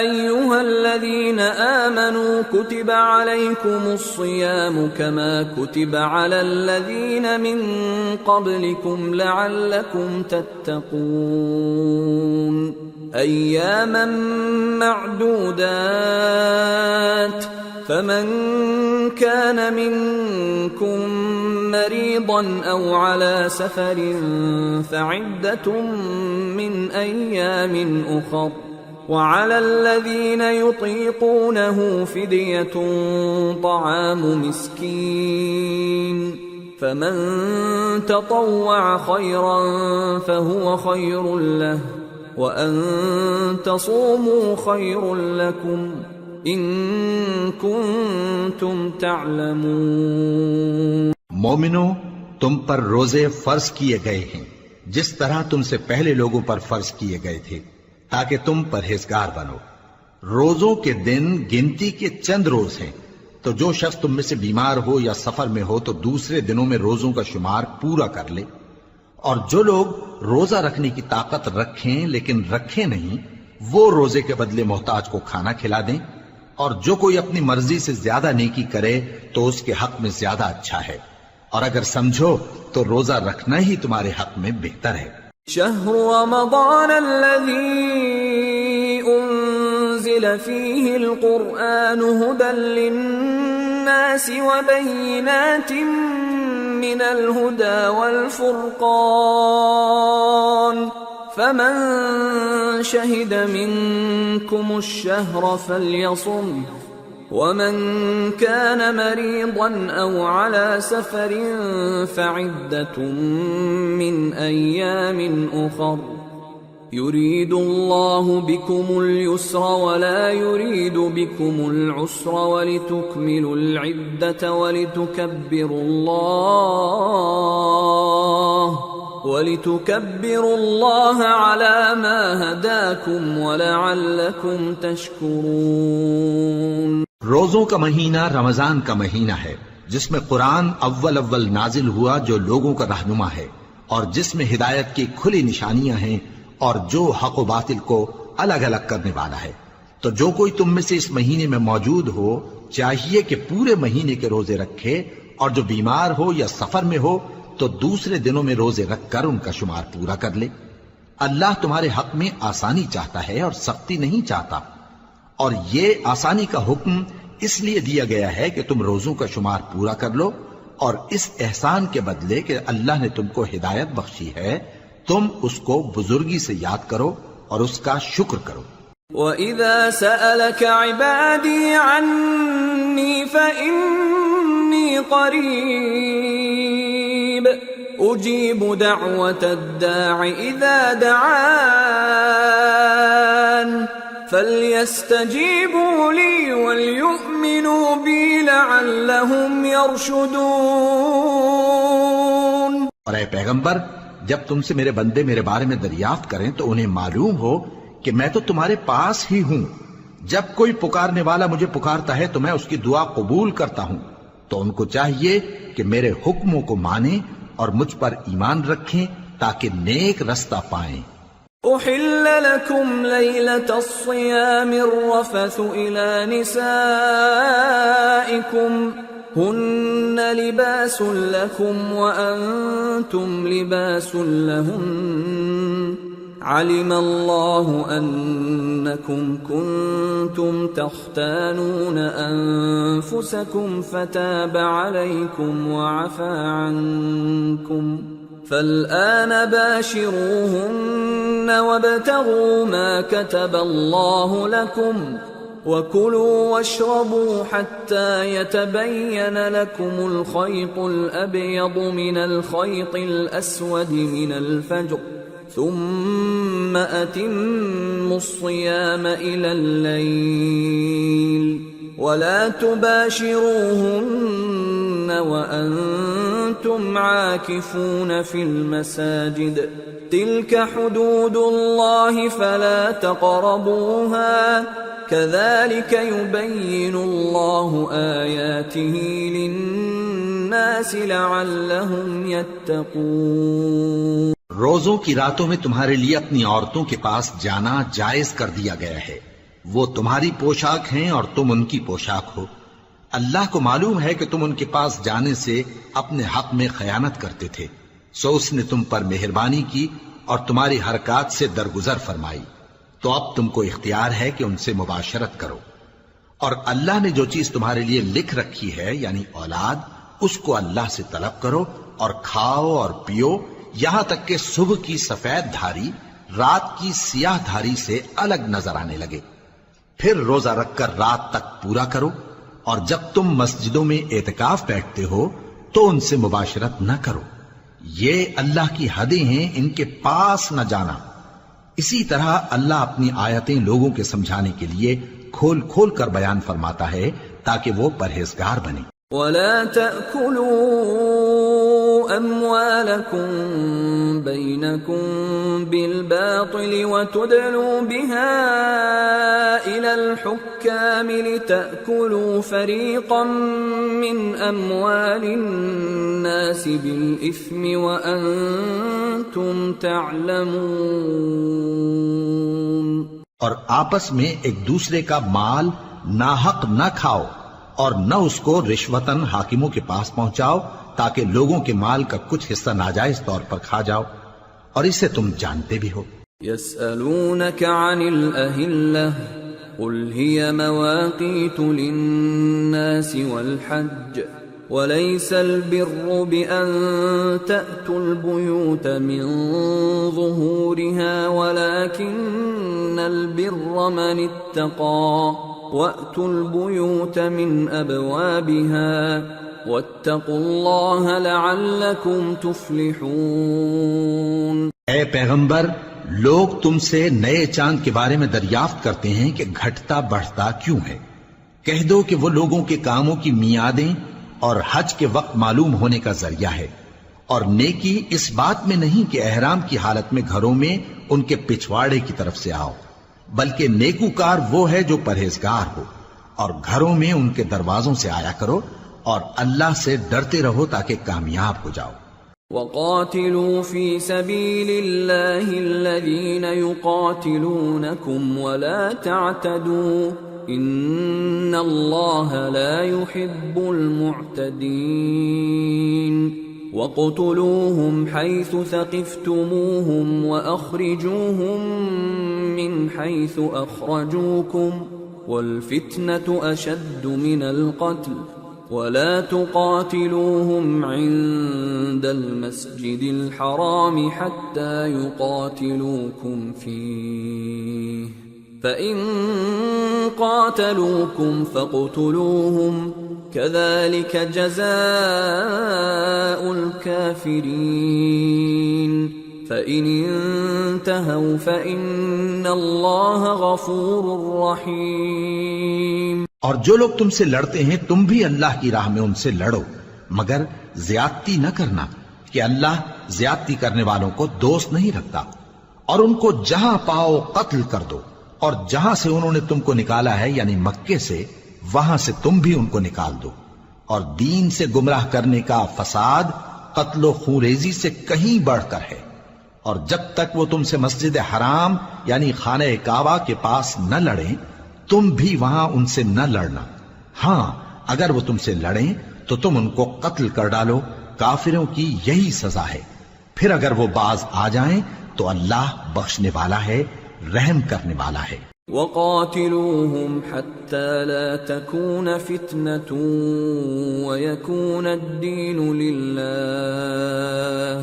Speaker 1: ایھا الذین آمنوا کتب علیکم الصیام کما کتب علی الذین من قبلکم لعلکم تتقون ایاما معدودات فمن كان منكم مريضا أو على سفر فعدة من أيام أخر وعلى الذين يطيقونه فدية طعام مسكين فمن تطوع خيرا فهو خير له وأن تصوموا خير لكم ان کنتم تعلمون۔
Speaker 2: مومنو، تم پر روزے فرض کیے گئے ہیں جس طرح تم سے پہلے لوگوں پر فرض کیے گئے تھے تاکہ تم پرہیزگار بنو۔ روزوں کے دن گنتی کے چند روز ہیں، تو جو شخص تم میں سے بیمار ہو یا سفر میں ہو تو دوسرے دنوں میں روزوں کا شمار پورا کر لے۔ اور جو لوگ روزہ رکھنے کی طاقت رکھیں لیکن رکھیں نہیں، وہ روزے کے بدلے محتاج کو کھانا کھلا دیں، اور جو کوئی اپنی مرضی سے زیادہ نیکی کرے تو اس کے حق میں زیادہ اچھا ہے، اور اگر سمجھو تو روزہ رکھنا ہی تمہارے حق میں بہتر ہے۔
Speaker 1: شهر رمضان الذي أنزل فيه القرآن هدى للناس وبينات من الهدى والفرقان فمن شهد منكم الشهر فليصم ومن كان مريضا أو على سفر فعدة من أيام أخر يريد الله بكم اليسر ولا يريد بكم العسر ولتكملوا العدة ولتكبروا الله على ما هداكم ولعلكم تشكرون۔
Speaker 2: روزوں کا مہینہ رمضان کا مہینہ ہے جس میں قرآن اول نازل ہوا، جو لوگوں کا رہنما ہے اور جس میں ہدایت کی کھلی نشانیاں ہیں اور جو حق و باطل کو الگ الگ کرنے والا ہے۔ تو جو کوئی تم میں سے اس مہینے میں موجود ہو چاہیے کہ پورے مہینے کے روزے رکھے، اور جو بیمار ہو یا سفر میں ہو تو دوسرے دنوں میں روزے رکھ کر ان کا شمار پورا کر لے۔ اللہ تمہارے حق میں آسانی چاہتا ہے اور سختی نہیں چاہتا، اور یہ آسانی کا حکم اس لیے دیا گیا ہے کہ تم روزوں کا شمار پورا کر لو، اور اس احسان کے بدلے کہ اللہ نے تم کو ہدایت بخشی ہے تم اس کو بزرگی سے یاد کرو اور اس کا شکر کرو۔
Speaker 1: وَإِذَا سَأَلَكَ عِبَادِي عَنِّي فَإِنِّي قَرِيبٌ أُجِيبُ دَعْوَةَ الدَّاعِ إِذَا دَعَانِ فَلْيَسْتَجِيبُوا لِي وَلْيُؤْمِنُوا بِي لَعَلَّهُمْ يَرْشُدُونَ۔
Speaker 2: اور اے پیغمبر، جب تم سے میرے بندے میرے بارے میں دریافت کریں تو انہیں معلوم ہو کہ میں تو تمہارے پاس ہی ہوں۔ جب کوئی پکارنے والا مجھے پکارتا ہے تو میں اس کی دعا قبول کرتا ہوں، تو ان کو چاہیے کہ میرے حکموں کو مانیں اور مجھ پر ایمان رکھیں تاکہ نیک رستہ پائیں۔
Speaker 1: أحل لكم ليلة الصيام الرفث إلى نسائكم هن لباس لكم وأنتم لباس لهن علم الله أنكم كنتم تختانون أنفسكم فتاب عليكم وعفى عنكم فالآن باشروهن وابتغوا ما كتب الله لكم وكلوا واشربوا حتى يتبين لكم الخيط الأبيض من الخيط الأسود من الفجر ثم أتموا الصيام إلى الليل ولا تباشروهن وأنتم عاكفون في المساجد تلك حدود الله فلا تقربوها كذلك يبين الله آياته للناس لعلهم يتقون۔
Speaker 2: روزوں کی راتوں میں تمہارے لیے اپنی عورتوں کے پاس جانا جائز کر دیا گیا ہے، وہ تمہاری پوشاک ہیں اور تم ان کی پوشاک ہو۔ اللہ کو معلوم ہے کہ تم ان کے پاس جانے سے اپنے حق میں خیانت کرتے تھے، سو اس نے تم پر مہربانی کی اور تمہاری حرکات سے درگزر فرمائی، تو اب تم کو اختیار ہے کہ ان سے مباشرت کرو۔ اور اللہ نے جو چیز تمہارے لیے لکھ رکھی ہے یعنی اولاد، اس کو اللہ سے طلب کرو اور کھاؤ اور پیو یہاں تک کہ صبح کی سفید دھاری رات کی سیاہ دھاری سے الگ نظر آنے لگے، پھر روزہ رکھ کر رات تک پورا کرو، اور جب تم مسجدوں میں اعتکاف بیٹھتے ہو تو ان سے مباشرت نہ کرو، یہ اللہ کی حدیں ہیں، ان کے پاس نہ جانا۔ اسی طرح اللہ اپنی آیتیں لوگوں کے سمجھانے کے لیے کھول کھول کر بیان فرماتا ہے تاکہ وہ پرہیزگار بنے۔
Speaker 1: وَلَا تَأْكُلُوا أَمْوَالَكُمْ بينكم بالباطل وتدلوا بها إلى الحكام لتأكلوا فريقا من أموال الناس بالإثم وأنتم تعلمون۔
Speaker 2: اور آپس میں ایک دوسرے کا مال ناحق نہ کھاؤ اور نہ اس کو رشوتاً حاکموں کے پاس پہنچاؤ تاکہ لوگوں کے مال کا کچھ حصہ ناجائز طور پر کھا جاؤ، اور اسے تم جانتے بھی ہو۔
Speaker 1: يسألونك عن الأهلة قل هي مواقيت للناس والحج وليس البر بأن تأتوا البيوت من ظهورها ولكن البر من اتقى وأتوا البيوت من أبوابها واتقوا الله لعلكم تفلحون۔
Speaker 2: اے پیغمبر، لوگ تم سے نئے چاند کے بارے میں دریافت کرتے ہیں کہ گھٹتا بڑھتا کیوں ہے۔ کہہ دو کہ وہ لوگوں کے کاموں کی میعادیں اور حج کے وقت معلوم ہونے کا ذریعہ ہے، اور نیکی اس بات میں نہیں کہ احرام کی حالت میں گھروں میں ان کے پچھواڑے کی طرف سے آؤ، بلکہ نیکوکار وہ ہے جو پرہیزگار ہو، اور گھروں میں ان کے دروازوں سے آیا کرو اور اللہ سے ڈرتے رہو تاکہ کامیاب ہو جاؤ۔
Speaker 1: وَقَاتِلُوا فِي سَبِيلِ اللَّهِ الَّذِينَ يُقَاتِلُونَكُمْ وَلَا تَعْتَدُوا إِنَّ اللَّهَ لَا يُحِبُّ الْمُعْتَدِينَ وَاقْتُلُوهُمْ حَيْثُ ثَقِفْتُمُوهُمْ وَأَخْرِجُوهُمْ مِنْ حَيْثُ أَخْرَجُوكُمْ وَالْفِتْنَةُ أَشَدُّ مِنَ الْقَتْلِ وَلَا تُقَاتِلُوهُمْ عِندَ الْمَسْجِدِ الْحَرَامِ حَتَّى يُقَاتِلُوكُمْ فِيهِ فَإِن قَاتَلُوكُمْ فَاقْتُلُوهُمْ كَذَلِكَ جَزَاءُ الْكَافِرِينَ فَإِنِ انْتَهَوْا فَإِنَّ اللَّهَ غَفُورٌ رَحِيمٌ۔
Speaker 2: اور جو لوگ تم سے لڑتے ہیں تم بھی اللہ کی راہ میں ان سے لڑو، مگر زیادتی نہ کرنا کہ اللہ زیادتی کرنے والوں کو دوست نہیں رکھتا، اور ان کو جہاں پاؤ قتل کر دو، اور جہاں سے انہوں نے تم کو نکالا ہے یعنی مکے سے، وہاں سے تم بھی ان کو نکال دو۔ اور دین سے گمراہ کرنے کا فساد قتل و خونریزی سے کہیں بڑھ کر ہے، اور جب تک وہ تم سے مسجد حرام یعنی خانہ کعبہ کے پاس نہ لڑیں تم بھی وہاں ان سے نہ لڑنا۔ ہاں اگر وہ تم سے لڑیں تو تم ان کو قتل کر ڈالو، کافروں کی یہی سزا ہے۔ پھر اگر وہ باز آ جائیں تو اللہ بخشنے والا ہے، رحم کرنے والا ہے۔
Speaker 1: وَقَاتِلُوهُمْ حَتَّى لَا تَكُونَ فِتْنَةٌ وَيَكُونَ الدِّينُ لِلَّهِ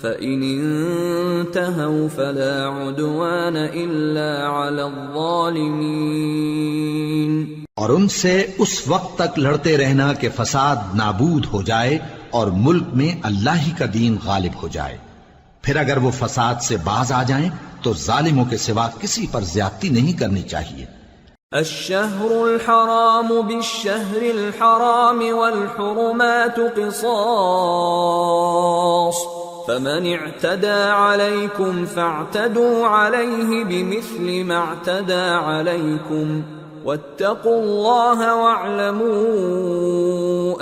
Speaker 1: فَإِنِ انْتَهَوْا فَلَا عُدْوَانَ إِلَّا عَلَى الظَّالِمِينَ۔
Speaker 2: اور ان سے اس وقت تک لڑتے رہنا کہ فساد نابود ہو جائے اور ملک میں اللہ ہی کا دین غالب ہو جائے۔ پھر اگر وہ فساد سے باز آ جائیں تو ظالموں کے سوا کسی پر زیادتی نہیں کرنی چاہیے۔
Speaker 1: الشهر الحرام بالشهر الحرام والحرمات قصاص فمن اعتدى عليكم فاعتدوا عليه بمثل ما اعتدى عليكم واتقوا الله واعلموا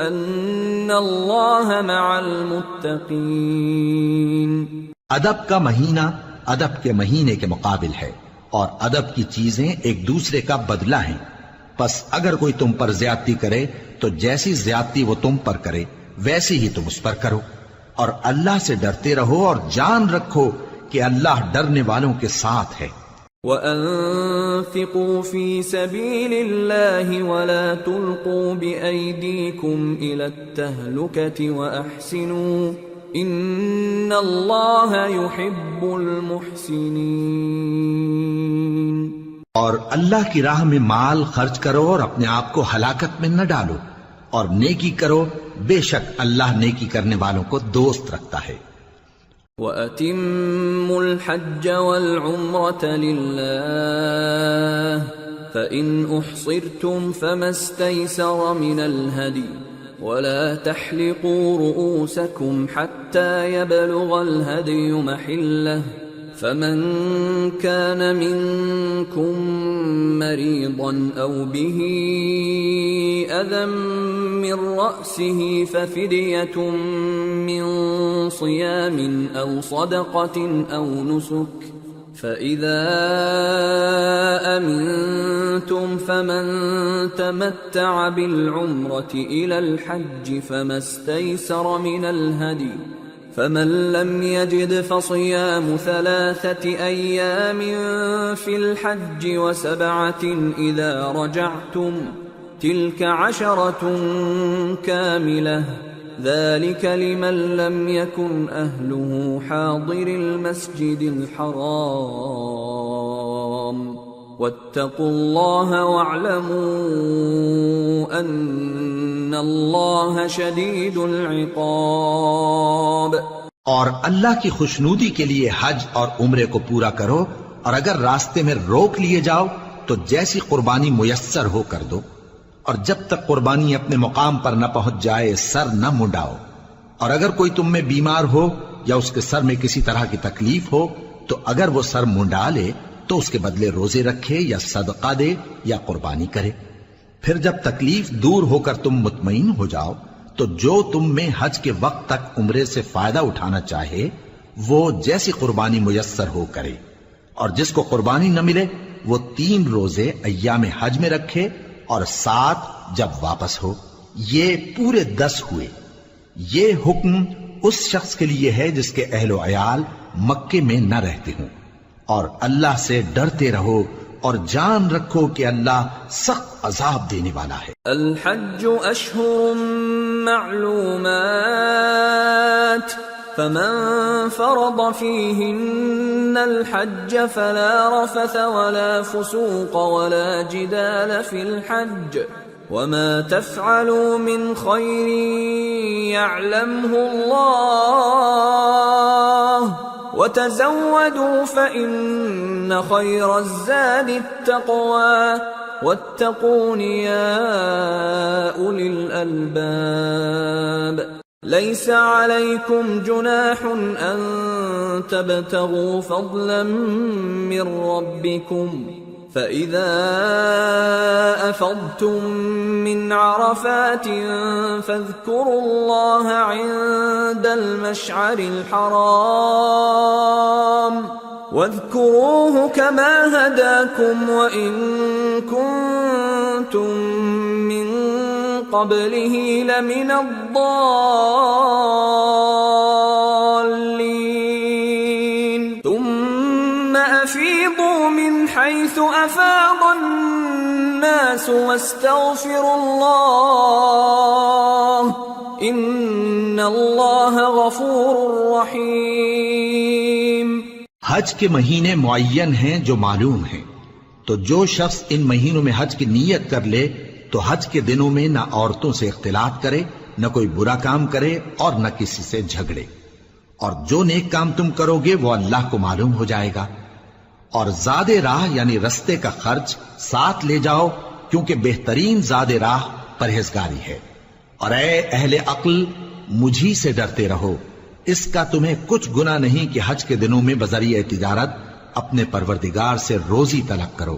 Speaker 1: ان الله مع المتقين۔
Speaker 2: ادب کا مہینہ ادب کے مہینے کے مقابل ہے، اور ادب کی چیزیں ایک دوسرے کا بدلہ ہیں۔ پس اگر کوئی تم پر زیادتی کرے تو جیسی زیادتی وہ تم پر کرے ویسی ہی تم اس پر کرو، اور اللہ سے ڈرتے رہو اور جان رکھو کہ اللہ ڈرنے والوں کے ساتھ ہے۔
Speaker 1: وَأَنفِقُوا فِي سَبِيلِ اللَّهِ وَلَا تُلْقُوا بِأَيْدِيكُمْ إِلَى التَّهْلُكَةِ وَأَحْسِنُوا إِنَّ اللَّهَ يُحِبُّ الْمُحْسِنِينَ۔
Speaker 2: اور اللہ کی راہ میں مال خرچ کرو اور اپنے آپ کو ہلاکت میں نہ ڈالو، اور نیکی کرو، بے شک اللہ نیکی کرنے والوں کو دوست رکھتا ہے۔
Speaker 1: وَأَتِمُّوا الْحَجَّ وَالْعُمْرَةَ لِلَّهِ فَإِنْ أُحْصِرْتُمْ فَمَا اسْتَيْسَرَ مِنَ الْهَدْيِ ولا تحلقوا رؤوسكم حتى يبلغ الهدي محله فمن كان منكم مريضا أو به أذى من رأسه ففدية من صيام أو صدقة أو نسك فإذا أمنتم فمن تمتع بالعمرة إلى الحج فما استيسر من الهدي فمن لم يجد فصيام 3 أيام في الحج و7 إذا رجعتم تلك 10 كاملة ذلك لمن لم يكن أهله حاضر المسجد الحرام واتقوا الله واعلموا أن الله شديد العقاب.
Speaker 2: اور اللہ کی خوشنودی کے لیے حج اور عمرے کو پورا کرو، اور اگر راستے میں روک لیے جاؤ تو جیسی قربانی میسر ہو کر دو، اور جب تک قربانی اپنے مقام پر نہ پہنچ جائے سر نہ منڈاؤ، اور اگر کوئی تم میں بیمار ہو یا اس کے سر میں کسی طرح کی تکلیف ہو تو اگر وہ سر منڈا لے تو اس کے بدلے روزے رکھے یا صدقہ دے یا قربانی کرے. پھر جب تکلیف دور ہو کر تم مطمئن ہو جاؤ تو جو تم میں حج کے وقت تک عمرے سے فائدہ اٹھانا چاہے وہ جیسی قربانی میسر ہو کرے، اور جس کو قربانی نہ ملے وہ 3 روزے ایام حج میں رکھے اور 7 جب واپس ہو. یہ پورے 10 ہوئے. یہ حکم اس شخص کے لیے ہے جس کے اہل و عیال مکے میں نہ رہتے ہوں. اور اللہ سے ڈرتے رہو اور جان رکھو کہ اللہ سخت عذاب دینے والا ہے.
Speaker 1: الحج اشہر معلومات فمن فرض فيهن الحج فلا رفث ولا فسوق ولا جدال في الحج وما تفعلوا من خير يعلمه الله وتزودوا فإن خير الزاد التقوى واتقون يا أولي الألباب. ليس عليكم جناح أن تبتغوا فضلا من ربكم فإذا أفضتم من عرفات فاذكروا الله عند المشعر الحرام واذكروه كما هداكم وإن كنتم من قبله لمن الضالين ثم أفيضوا من حيث أفاض الناس واستغفروا الله إن الله غفور رحيم.
Speaker 2: حج کے مہینے معین ہیں جو معلوم ہیں، تو جو شخص ان مہینوں میں حج کی نیت کر لے تو حج کے دنوں میں نہ عورتوں سے اختلاط کرے، نہ کوئی برا کام کرے اور نہ کسی سے جھگڑے، اور جو نیک کام تم کرو گے وہ اللہ کو معلوم ہو جائے گا. اور زاد راہ یعنی رستے کا خرچ ساتھ لے جاؤ کیونکہ بہترین زاد راہ پرہیزگاری ہے. اور اے اہل عقل مجھی سے ڈرتے رہو، اس کا تمہیں کچھ گناہ نہیں کہ حج کے دنوں میں بذریعہ تجارت اپنے پروردگار سے روزی طلب کرو.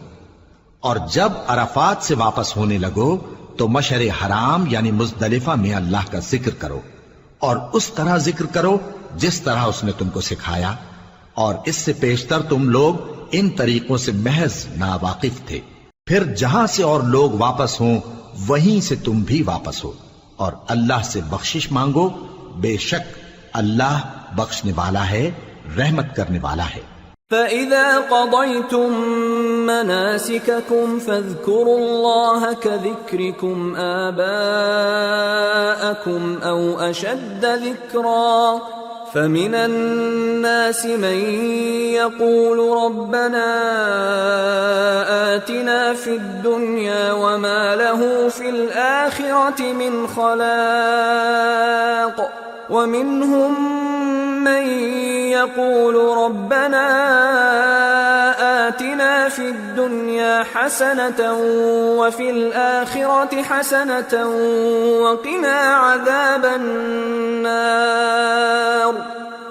Speaker 2: اور جب عرفات سے واپس ہونے لگو تو مشعر حرام یعنی مزدلفہ میں اللہ کا ذکر کرو، اور اس طرح ذکر کرو جس طرح اس نے تم کو سکھایا، اور اس سے پیشتر تم لوگ ان طریقوں سے محض ناواقف تھے. پھر جہاں سے اور لوگ واپس ہوں وہیں سے تم بھی واپس ہو، اور اللہ سے بخشش مانگو، بے شک اللہ بخشنے والا ہے، رحمت کرنے والا ہے.
Speaker 1: فَإِذَا قَضَيْتُم مَّنَاسِكَكُمْ فَاذْكُرُوا اللَّهَ كَذِكْرِكُمْ آبَاءَكُمْ أَوْ أَشَدَّ ذِكْرًا فَمِنَ النَّاسِ مَن يَقُولُ رَبَّنَا آتِنَا فِي الدُّنْيَا وَمَا لَهُ فِي الْآخِرَةِ مِنْ خَلَاقٍ وَمِنْهُم من يقول ربنا آتنا في الدنيا حسنة وفي الآخرة حسنة وقنا عذاب النار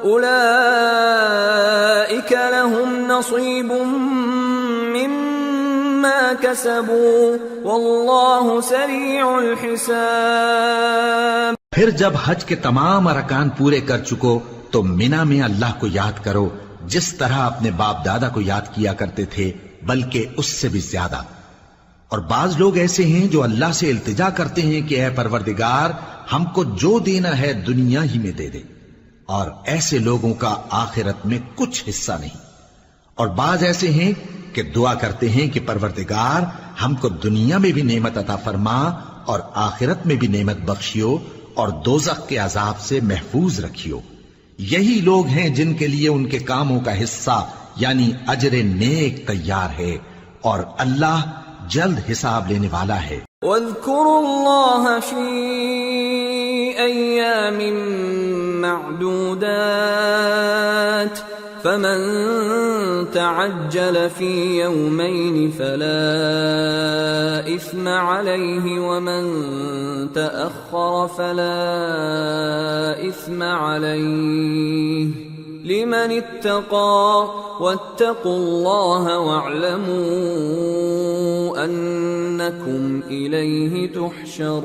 Speaker 1: أولئك لهم نصيب مما كسبوا والله سريع الحساب۔
Speaker 2: پھر جب حج کے تمام ارکان پورے کر چکو تو مینا میں اللہ کو یاد کرو جس طرح اپنے باپ دادا کو یاد کیا کرتے تھے، بلکہ اس سے بھی زیادہ۔ اور بعض لوگ ایسے ہیں جو اللہ سے التجا کرتے ہیں کہ اے پروردگار ہم کو جو دینا ہے دنیا ہی میں دے دے، اور ایسے لوگوں کا آخرت میں کچھ حصہ نہیں۔ اور بعض ایسے ہیں کہ دعا کرتے ہیں کہ پروردگار ہم کو دنیا میں بھی نعمت عطا فرما اور آخرت میں بھی نعمت بخشیو اور دوزخ کے عذاب سے محفوظ رکھیو۔ یہی لوگ ہیں جن کے لیے ان کے کاموں کا حصہ یعنی اجر نیک تیار ہے، اور اللہ جلد حساب لینے والا ہے۔
Speaker 1: واذكروا الله في أيام معدودات فمن تعجل في يومين فلا إثم عليه ومن تأخر فلا إثم عليه لمن اتقى واتقوا الله واعلموا أنكم إليه تحشرون۔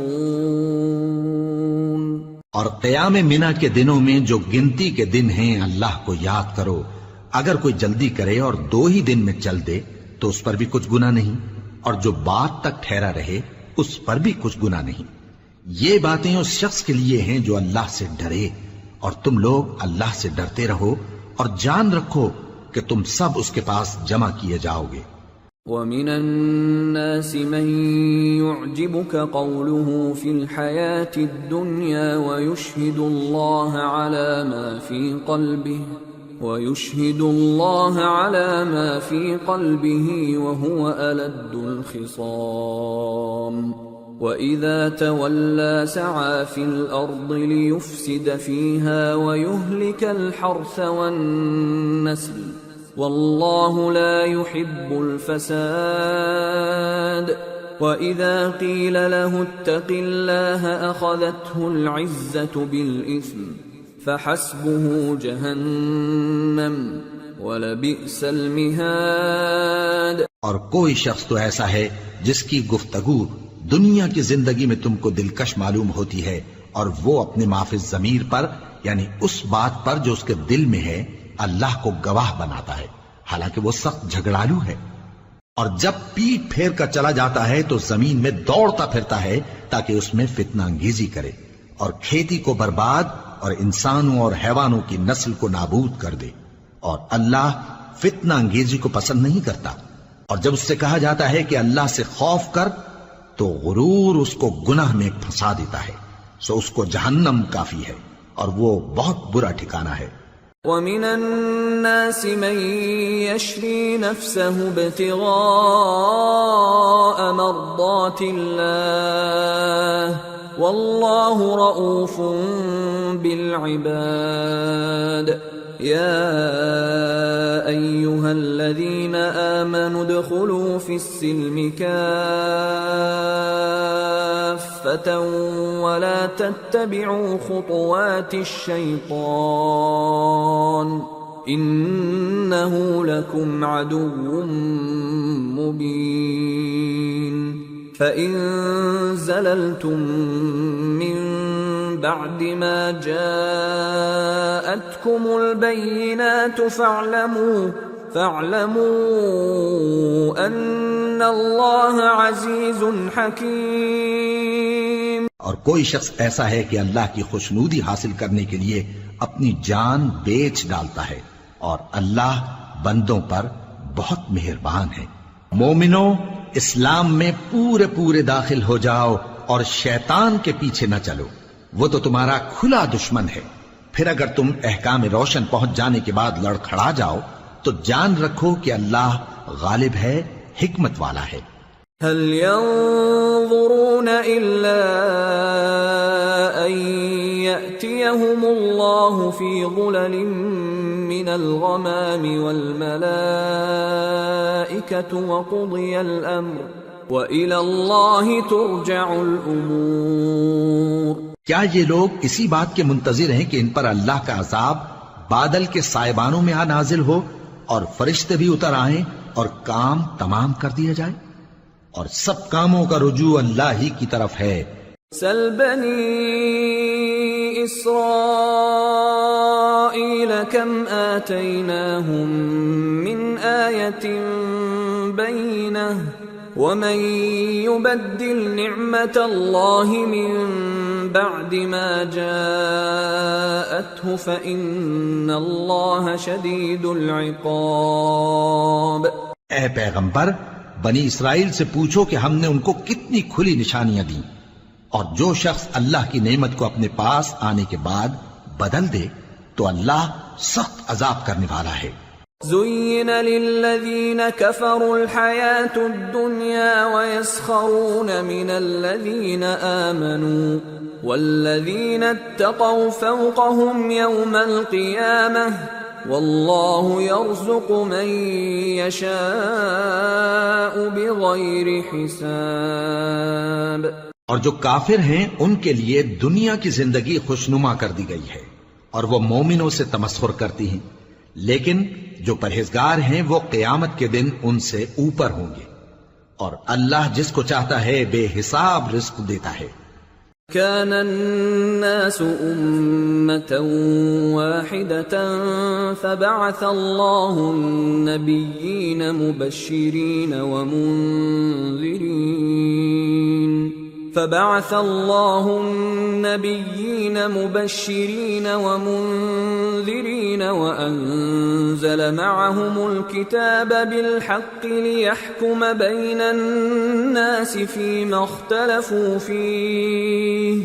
Speaker 2: اور قیام منا کے دنوں میں جو گنتی کے دن ہیں اللہ کو یاد کرو۔ اگر کوئی جلدی کرے اور 2 ہی دن میں چل دے تو اس پر بھی کچھ گناہ نہیں، اور جو بات تک ٹھہرا رہے اس پر بھی کچھ گناہ نہیں۔ یہ باتیں اس شخص کے لیے ہیں جو اللہ سے ڈرے، اور تم لوگ اللہ سے ڈرتے رہو اور جان رکھو کہ تم سب اس کے پاس جمع کیے جاؤ گے۔
Speaker 1: وَمِنَ النَّاسِ مَن يُعْجِبُكَ قَوْلُهُ فِي الْحَيَاةِ الدُّنْيَا وَيُشْهِدُ اللَّهَ عَلَى مَا فِي قَلْبِهِ وَهُوَ أَلَدُّ الْخِصَامِ وَإِذَا تَوَلَّى سَعَى فِي الْأَرْضِ لِيُفْسِدَ فِيهَا وَيُهْلِكَ الْحَرْثَ وَالنَّسْلَ وَاللَّهُ لَا يُحِبُّ الْفَسَادَ وَإِذَا قِيلَ لَهُ اتَّقِ اللَّهَ أَخَذَتْهُ الْعِزَّةُ بِالْإِثْمِ فَحَسْبُهُ جَهَنَّمُ وَلَبِئْسَ الْمِهَادُ۔
Speaker 2: اور کوئی شخص تو ایسا ہے جس کی گفتگو دنیا کی زندگی میں تم کو دلکش معلوم ہوتی ہے، اور وہ اپنے معافی ضمیر پر یعنی اس بات پر جو اس کے دل میں ہے اللہ کو گواہ بناتا ہے، حالانکہ وہ سخت جھگڑالو ہے۔ اور جب پیٹ پھیر کر چلا جاتا ہے تو زمین میں دوڑتا پھرتا ہے تاکہ اس میں فتنہ انگیزی کرے اور کھیتی کو برباد اور انسانوں اور حیوانوں کی نسل کو نابود کر دے، اور اللہ فتنہ انگیزی کو پسند نہیں کرتا۔ اور جب اس سے کہا جاتا ہے کہ اللہ سے خوف کر تو غرور اس کو گناہ میں پھنسا دیتا ہے، سو اس کو جہنم کافی ہے اور وہ بہت برا ٹھکانہ ہے۔
Speaker 1: وَمِنَ النَّاسِ مَن يَشْرِي نَفْسَهُ ابْتِغَاءَ مَرْضَاتِ اللَّهِ وَاللَّهُ رَءُوفٌ بِالْعِبَادِ يَا أَيُّهَا الَّذِينَ آمَنُوا ادْخُلُوا فِي السِّلْمِ كَافَّةً وَلَا تَتَّبِعُوا خُطُوَاتِ الشَّيْطَانِ إِنَّهُ لَكُمْ عَدُوٌّ مُّبِينٌ فَإِن زَلَلْتُم مِّن بَعْدِ مَا جَاءَتْكُمُ الْبَيِّنَاتُ فَاعْلَمُوا أَنَّ اللَّهَ عَزِيزٌ حَكِيمٌ۔
Speaker 2: اور کوئی شخص ایسا ہے کہ اللہ کی خوشنودی حاصل کرنے کے لیے اپنی جان بیچ ڈالتا ہے، اور اللہ بندوں پر بہت مہربان ہے۔ مومنو، اسلام میں پورے پورے داخل ہو جاؤ اور شیطان کے پیچھے نہ چلو، وہ تو تمہارا کھلا دشمن ہے۔ پھر اگر تم احکام روشن پہنچ جانے کے بعد لڑکھڑا جاؤ تو جان رکھو کہ اللہ غالب ہے، حکمت والا ہے۔
Speaker 1: هل ينظرون إلا أن يأتيهم الله في ظلل من الغمام والملائكة وقضي الأمر وإلى الله ترجع الأمور۔
Speaker 2: کیا یہ لوگ اسی بات کے منتظر ہیں کہ ان پر اللہ کا عذاب بادل کے سائبانوں میں نازل ہو اور فرشتے بھی اتر آئیں اور کام تمام کر دیا جائے؟ اور سب کاموں کا رجوع اللہ ہی کی طرف ہے۔
Speaker 1: سل بنی اسرائیل کم آتیناہم من آیت بینہ ومن يبدل نعمت اللہ من بعد ما جاءته فإن اللہ شدید العقاب۔
Speaker 2: اے پیغمبر، بنی اسرائیل سے پوچھو کہ ہم نے ان کو کتنی کھلی نشانیاں دیں، اور جو شخص اللہ کی نعمت کو اپنے پاس آنے کے بعد بدل دے تو اللہ سخت عذاب کرنے والا ہے۔
Speaker 1: زين للذين كفروا الحياة الدنيا ويسخرون من الذين آمنوا والذين اتقوا فوقهم يوم القيامة والله يرزق من يشاء بغير حساب۔
Speaker 2: اور جو کافر ہیں ان کے لیے دنیا کی زندگی خوشنما کر دی گئی ہے اور وہ مومنوں سے تمسخر کرتی ہیں، لیکن جو پرہیزگار ہیں وہ قیامت کے دن ان سے اوپر ہوں گے، اور اللہ جس کو چاہتا ہے بے حساب رزق دیتا ہے۔
Speaker 1: كان الناس أمة واحدة فبعث الله النبيين مبشرين ومنذرين وأنزل معهم الكتاب بالحق ليحكم بين الناس فيما اختلفوا فيه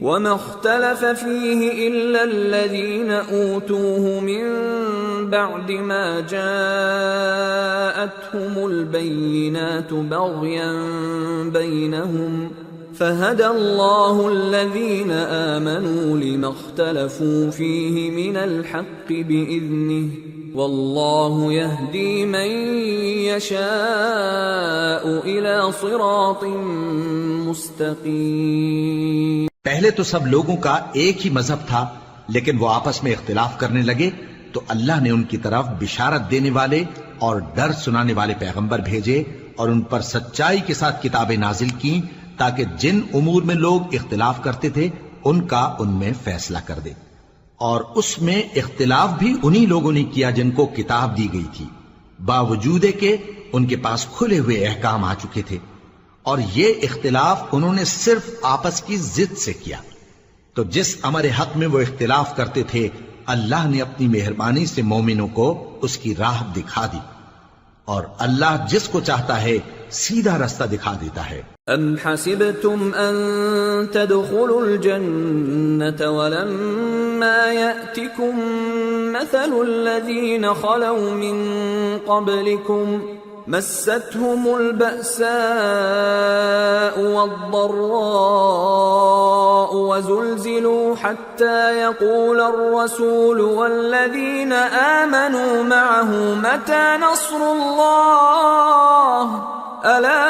Speaker 1: وما اختلف فيه إلا الذين أوتوه من بعد ما جاءتهم البينات بغيا بينهم فهدى الله الذين آمنوا لما اختلفوا فيه من الحق بإذنه والله يهدي من يشاء إلى صراط مستقيم۔
Speaker 2: پہلے تو سب لوگوں کا ایک ہی مذہب تھا، لیکن وہ آپس میں اختلاف کرنے لگے تو اللہ نے ان کی طرف بشارت دینے والے اور ڈر سنانے والے پیغمبر بھیجے اور ان پر سچائی کے ساتھ کتابیں نازل کی تاکہ جن امور میں لوگ اختلاف کرتے تھے ان کا ان میں فیصلہ کر دے، اور اس میں اختلاف بھی انہی لوگوں نے کیا جن کو کتاب دی گئی تھی، باوجود کہ ان کے پاس کھلے ہوئے احکام آ چکے تھے، اور یہ اختلاف انہوں نے صرف آپس کی ضد سے کیا۔ تو جس امر حق میں وہ اختلاف کرتے تھے اللہ نے اپنی مہربانی سے مومنوں کو اس کی راہ دکھا دی، اور اللہ جس کو چاہتا ہے سیدھا رستہ دکھا دیتا ہے۔
Speaker 1: ام حسبتم ان تدخلوا الجنة ولما يأتكم مثل الذين خلوا من قبلكم مستهم البأساء والضراء وزلزلوا حتى يقول الرسول والذين آمنوا معه متى نصر الله ألا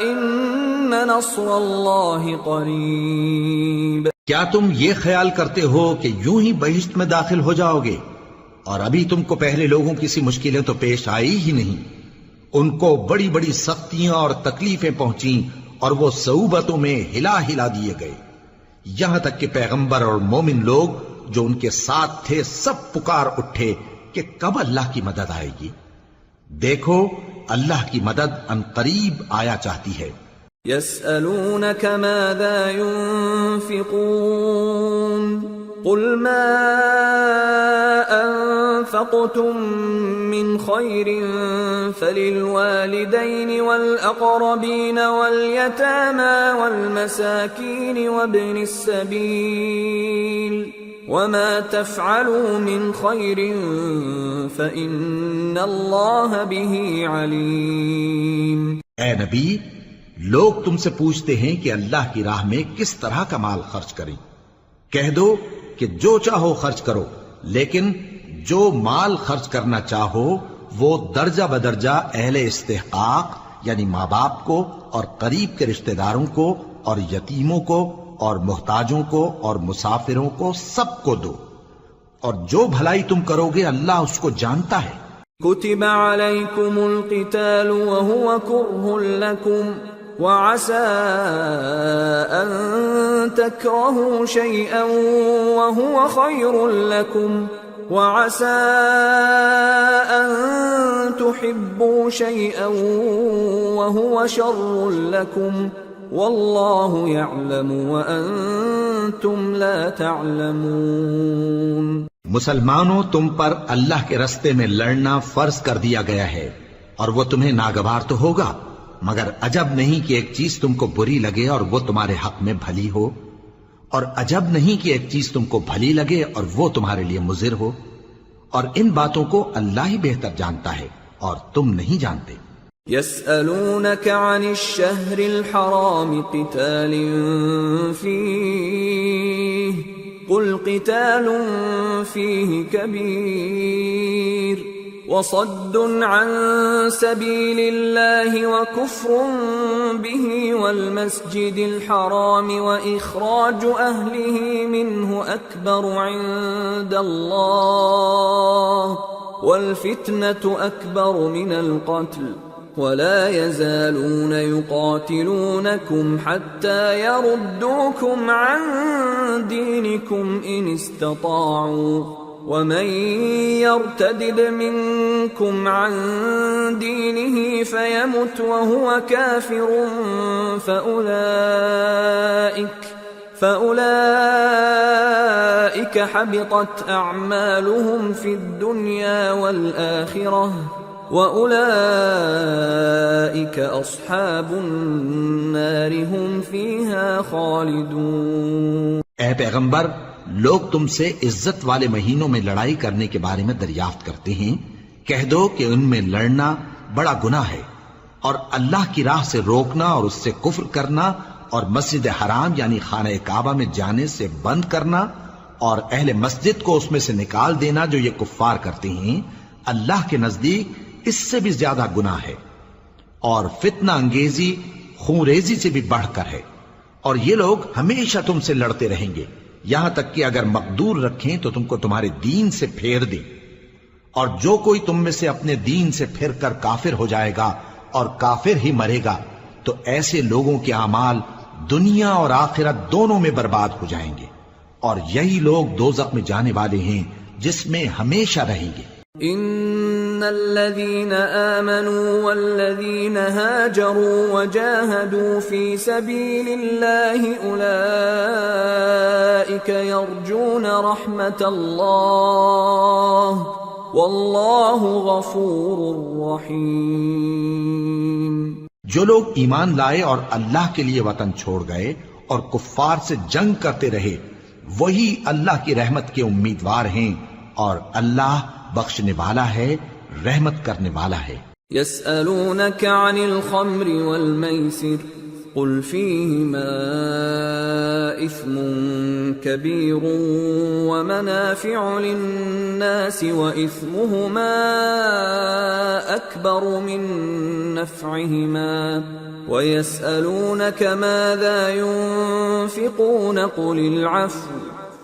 Speaker 1: إن نصر الله قريب۔
Speaker 2: کیا تم یہ خیال کرتے ہو کہ یوں ہی بہشت میں داخل ہو جاؤ گے، اور ابھی تم کو پہلے لوگوں کی سی مشکلیں تو پیش آئی ہی نہیں؟ ان کو بڑی بڑی سختیاں اور تکلیفیں پہنچیں اور وہ صعوبتوں میں ہلا ہلا دیے گئے، یہاں تک کہ پیغمبر اور مومن لوگ جو ان کے ساتھ تھے سب پکار اٹھے کہ کب اللہ کی مدد آئے گی۔ دیکھو اللہ کی مدد ان قریب آیا چاہتی ہے۔
Speaker 1: يسألونك ماذا ينفقون قل ما أنفقتم من خير فللوالدين والأقربين واليتامى والمساكين وابن السبيل وما تفعلوا من خير فإن الله به عليم۔
Speaker 2: اے نبی، لوگ تم سے پوچھتے ہیں کہ اللہ کی راہ میں کس طرح کا مال خرچ کریں، کہہ دو کہ جو چاہو خرچ کرو، لیکن جو مال خرچ کرنا چاہو وہ درجہ بدرجہ اہل استحقاق یعنی ماں باپ کو اور قریب کے رشتہ داروں کو اور یتیموں کو اور محتاجوں کو اور مسافروں کو سب کو دو، اور جو بھلائی تم کرو گے اللہ اس کو جانتا ہے۔
Speaker 1: كتب عليكم القتال وهو كره لكم وعسى أن تكرهوا شيئا وهو خير لكم وعسى أن تحبوا شيئا وهو شر لكم والله يعلم وأنتم لا تعلمون۔
Speaker 2: مسلمانوں، تم پر اللہ کے رستے میں لڑنا فرض کر دیا گیا ہے، اور وہ تمہیں ناگوار تو ہوگا، مگر عجب نہیں کہ ایک چیز تم کو بری لگے اور وہ تمہارے حق میں بھلی ہو، اور عجب نہیں کہ ایک چیز تم کو بھلی لگے اور وہ تمہارے لیے مضر ہو، اور ان باتوں کو اللہ ہی بہتر جانتا ہے اور تم نہیں جانتے۔
Speaker 1: يسألونك عن الشهر الحرام قتال فيه قل قتال فيه كبير وصد عن سبيل الله وكفر به والمسجد الحرام وإخراج أهله منه أكبر عند الله والفتنة أكبر من القتل ولا يزالون يقاتلونكم حتى يردوكم عن دينكم إن استطاعوا ومن يرتدد منكم عن دينه فيمت وهو كافر فأولئك حبطت أعمالهم في الدنيا والآخرة وَأُولَئِكَ أَصْحَابُ النَّارِ هُمْ فِيهَا خَالِدُونَ۔
Speaker 2: اے پیغمبر، لوگ تم سے عزت والے مہینوں میں لڑائی کرنے کے بارے میں دریافت کرتے ہیں، کہہ دو کہ ان میں لڑنا بڑا گناہ ہے، اور اللہ کی راہ سے روکنا اور اس سے کفر کرنا اور مسجد حرام یعنی خانہ کعبہ میں جانے سے بند کرنا اور اہل مسجد کو اس میں سے نکال دینا جو یہ کفار کرتے ہیں، اللہ کے نزدیک اس سے بھی زیادہ گناہ ہے، اور فتنہ انگیزی خونریزی سے بھی بڑھ کر ہے، اور یہ لوگ ہمیشہ تم سے لڑتے رہیں گے یہاں تک کہ اگر مقدور رکھیں تو تم کو تمہارے دین سے پھیر دیں، اور جو کوئی تم میں سے اپنے دین سے پھر کر کافر ہو جائے گا اور کافر ہی مرے گا تو ایسے لوگوں کے اعمال دنیا اور آخرت دونوں میں برباد ہو جائیں گے، اور یہی لوگ دوزخ میں جانے والے ہیں جس میں ہمیشہ رہیں گے۔
Speaker 1: ان الذين آمنوا والذين هاجروا وجاهدوا في سبيل الله اولئك يرجون رحمة الله والله غفور رحيم۔
Speaker 2: جو لوگ ایمان لائے اور اللہ کے لیے وطن چھوڑ گئے اور کفار سے جنگ کرتے رہے وہی اللہ کی رحمت کے امیدوار ہیں، اور اللہ بخشنے والا ہے، رحمت کرنے والا ہے۔
Speaker 1: يسألونك عن الخمر والميسر قل فيهما إثم كبير ومنافع للناس وإثمهما أكبر من نفعهما ويسألونك ماذا ينفقون قل العفو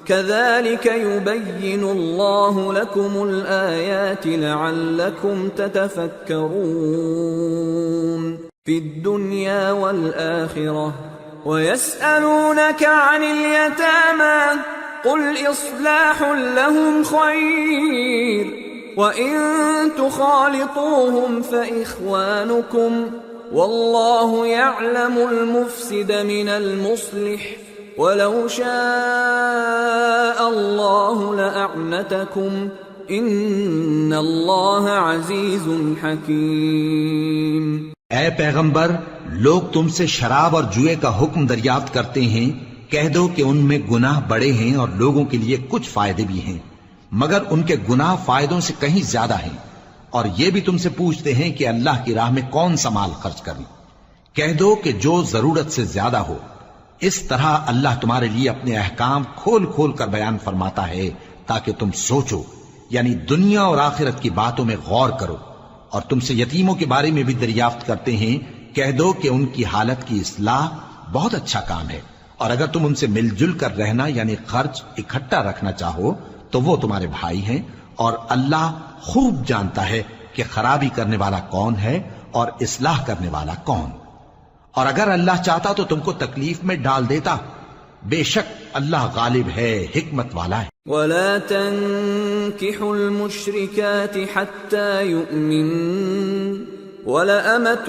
Speaker 1: كذلك يبين الله لكم الآيات لعلكم تتفكرون في الدنيا والآخرة ويسألونك عن اليتامى قل إصلاح لهم خير وإن تخالطوهم فإخوانكم والله يعلم المفسد من المصلح وَلَوْ شَاءَ اللَّهُ لَأَعْنَتَكُمْ إِنَّ اللَّهَ عَزِيزٌ حَكِيمٌ۔
Speaker 2: اے پیغمبر، لوگ تم سے شراب اور جوئے کا حکم دریافت کرتے ہیں، کہہ دو کہ ان میں گناہ بڑے ہیں اور لوگوں کے لیے کچھ فائدے بھی ہیں، مگر ان کے گناہ فائدوں سے کہیں زیادہ ہیں، اور یہ بھی تم سے پوچھتے ہیں کہ اللہ کی راہ میں کون سا مال خرچ کریں، کہہ دو کہ جو ضرورت سے زیادہ ہو، اس طرح اللہ تمہارے لیے اپنے احکام کھول کھول کر بیان فرماتا ہے تاکہ تم سوچو، یعنی دنیا اور آخرت کی باتوں میں غور کرو۔ اور تم سے یتیموں کے بارے میں بھی دریافت کرتے ہیں، کہہ دو کہ ان کی حالت کی اصلاح بہت اچھا کام ہے، اور اگر تم ان سے مل جل کر رہنا یعنی خرچ اکٹھا رکھنا چاہو تو وہ تمہارے بھائی ہیں، اور اللہ خوب جانتا ہے کہ خرابی کرنے والا کون ہے اور اصلاح کرنے والا کون۔ اور اگر اللہ چاہتا تو تم کو تکلیف میں ڈال دیتا، بے شک اللہ غالب ہے، حکمت والا ہے۔
Speaker 1: ولا تنكحوا المشركات حتى يؤمنن ولأمة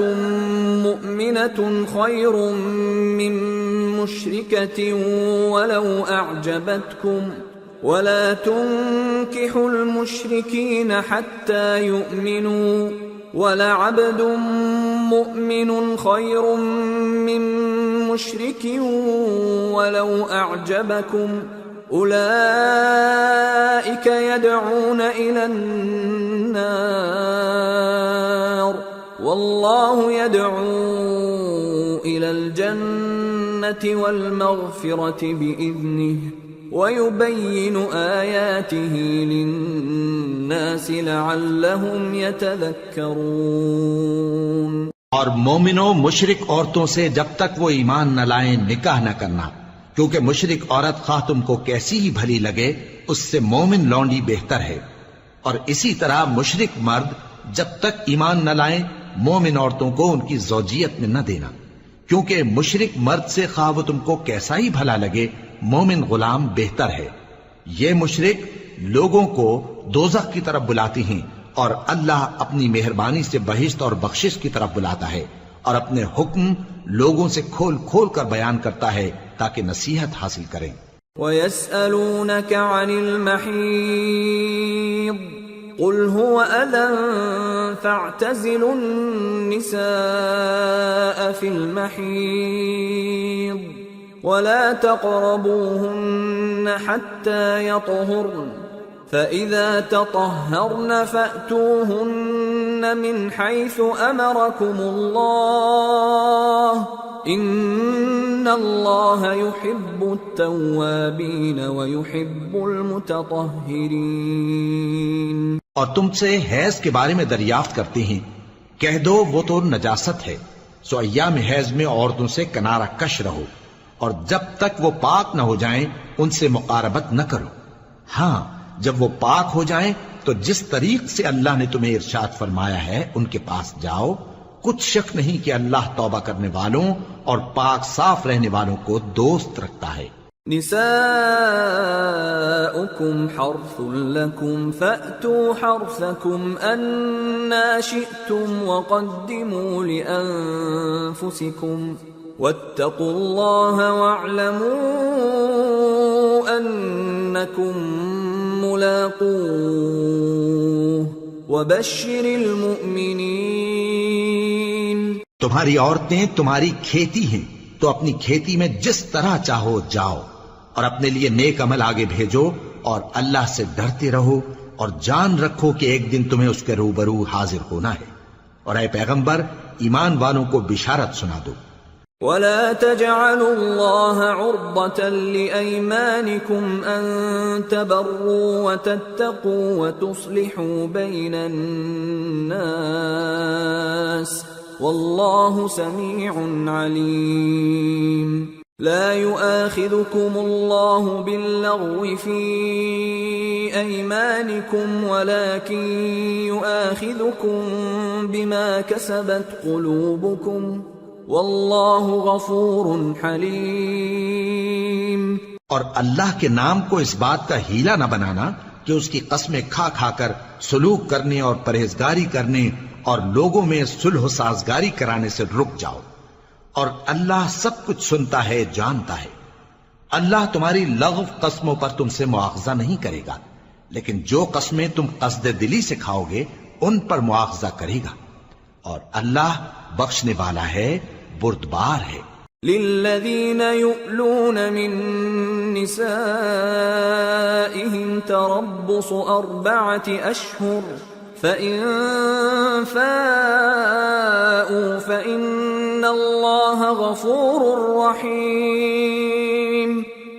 Speaker 1: مؤمنة خير من مشركة ولو أعجبتكم ولا تنكحوا المشركين حتى يؤمنوا ولعبد مؤمن خير من مشرك ولو أعجبكم أولئك يدعون إلى النار والله يدعو إلى الجنة والمغفرة بإذنه وَيُبَيِّنُ آيَاتِهِ لِلنَّاسِ لَعَلَّهُمْ يَتَذَكَّرُونَ۔
Speaker 2: اور مومنوں مشرک عورتوں سے جب تک وہ ایمان نہ لائیں نکاح نہ کرنا، کیونکہ مشرک عورت خواہ تم کو کیسی ہی بھلی لگے اس سے مومن لونڈی بہتر ہے۔ اور اسی طرح مشرک مرد جب تک ایمان نہ لائیں مومن عورتوں کو ان کی زوجیت میں نہ دینا، کیونکہ مشرک مرد سے خواہ وہ تم کو کیسا ہی بھلا لگے مومن غلام بہتر ہے۔ یہ مشرک لوگوں کو دوزخ کی طرف بلاتی ہیں، اور اللہ اپنی مہربانی سے بہشت اور بخشش کی طرف بلاتا ہے، اور اپنے حکم لوگوں سے کھول کھول کر بیان کرتا ہے تاکہ نصیحت حاصل کریں۔
Speaker 1: وَيَسْأَلُونَكَ عَنِ الْمَحِيضِ قُلْ هُوَ أَذًى فَاعْتَزِلُوا النِّسَاءَ فِي الْمَحِيضِ ولا تقربوهن حتى يطهرن فإذا تطهرن فأتوهن من حيث أمركم الله إن الله يحب التوابين ويحب المتطهرين۔
Speaker 2: اور تم سے حیض کے بارے میں دریافت کرتے ہیں، کہہ دو وہ تو نجاست ہے، سو ایام حیض میں عورتوں سے کنارہ کش رہو، اور جب تک وہ پاک نہ ہو جائیں ان سے مقاربت نہ کرو۔ ہاں جب وہ پاک ہو جائیں تو جس طریق سے اللہ نے تمہیں ارشاد فرمایا ہے ان کے پاس جاؤ، کچھ شک نہیں کہ اللہ توبہ کرنے والوں اور پاک صاف رہنے والوں کو دوست رکھتا ہے۔
Speaker 1: نساؤكم حرث لكم فأتوا حرثكم أنا شئتم وقدموا لأنفسكم واتقوا الله واعلموا أنكم ملاقوه وبشر المؤمنين۔
Speaker 2: تمہاری عورتیں تمہاری کھیتی ہیں تو اپنی کھیتی میں جس طرح چاہو جاؤ، اور اپنے لیے نیک عمل آگے بھیجو، اور اللہ سے ڈرتے رہو، اور جان رکھو کہ ایک دن تمہیں اس کے روبرو حاضر ہونا ہے۔ اور اے پیغمبر ایمان والوں کو بشارت سنا دو۔
Speaker 1: ولا تجعلوا الله عرضة لأيمانكم أن تبروا وتتقوا وتصلحوا بين الناس والله سميع عليم۔ لا يؤاخذكم الله باللغو في أيمانكم ولكن يؤاخذكم بما كسبت قلوبكم واللہ غفور حلیم۔
Speaker 2: اور اللہ کے نام کو اس بات کا ہیلا نہ بنانا کہ اس کی قسمیں کھا کھا کر سلوک کرنے اور پرہیزگاری کرنے اور لوگوں میں صلح و سازگاری کرانے سے رک جاؤ، اور اللہ سب کچھ سنتا ہے، جانتا ہے۔ اللہ تمہاری لغو قسموں پر تم سے مواخذہ نہیں کرے گا، لیکن جو قسمیں تم قصد دلی سے کھاؤ گے ان پر مواخذہ کرے گا، اور اللہ بخشنے والا ہے، بردبار ہے۔
Speaker 1: للذین یؤلون من نسائهم تربص 4 أشهر فإن فاءوا فإن إِنَّ اللَّهَ غَفُورٌ رَّحِيمٌ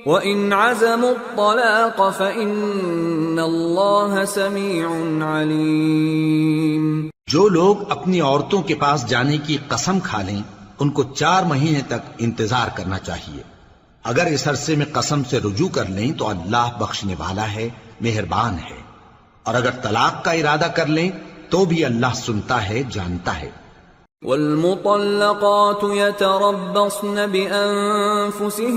Speaker 1: وَإِنْ عَزَمُوا الطَّلَاقَ فَإِنَّ اللَّهَ سَمِيعٌ عَلِيمٌ۔
Speaker 2: جو لوگ اپنی عورتوں کے پاس جانے کی قسم کھا لیں ان کو 4 مہینے تک انتظار کرنا چاہیے۔ اگر اس عرصے میں قسم سے رجوع کر لیں تو اللہ بخشنے والا ہے، مہربان ہے، اور اگر طلاق کا ارادہ کر لیں تو بھی اللہ سنتا ہے، جانتا ہے۔
Speaker 1: والمطلقات يتربصن بأنفسهن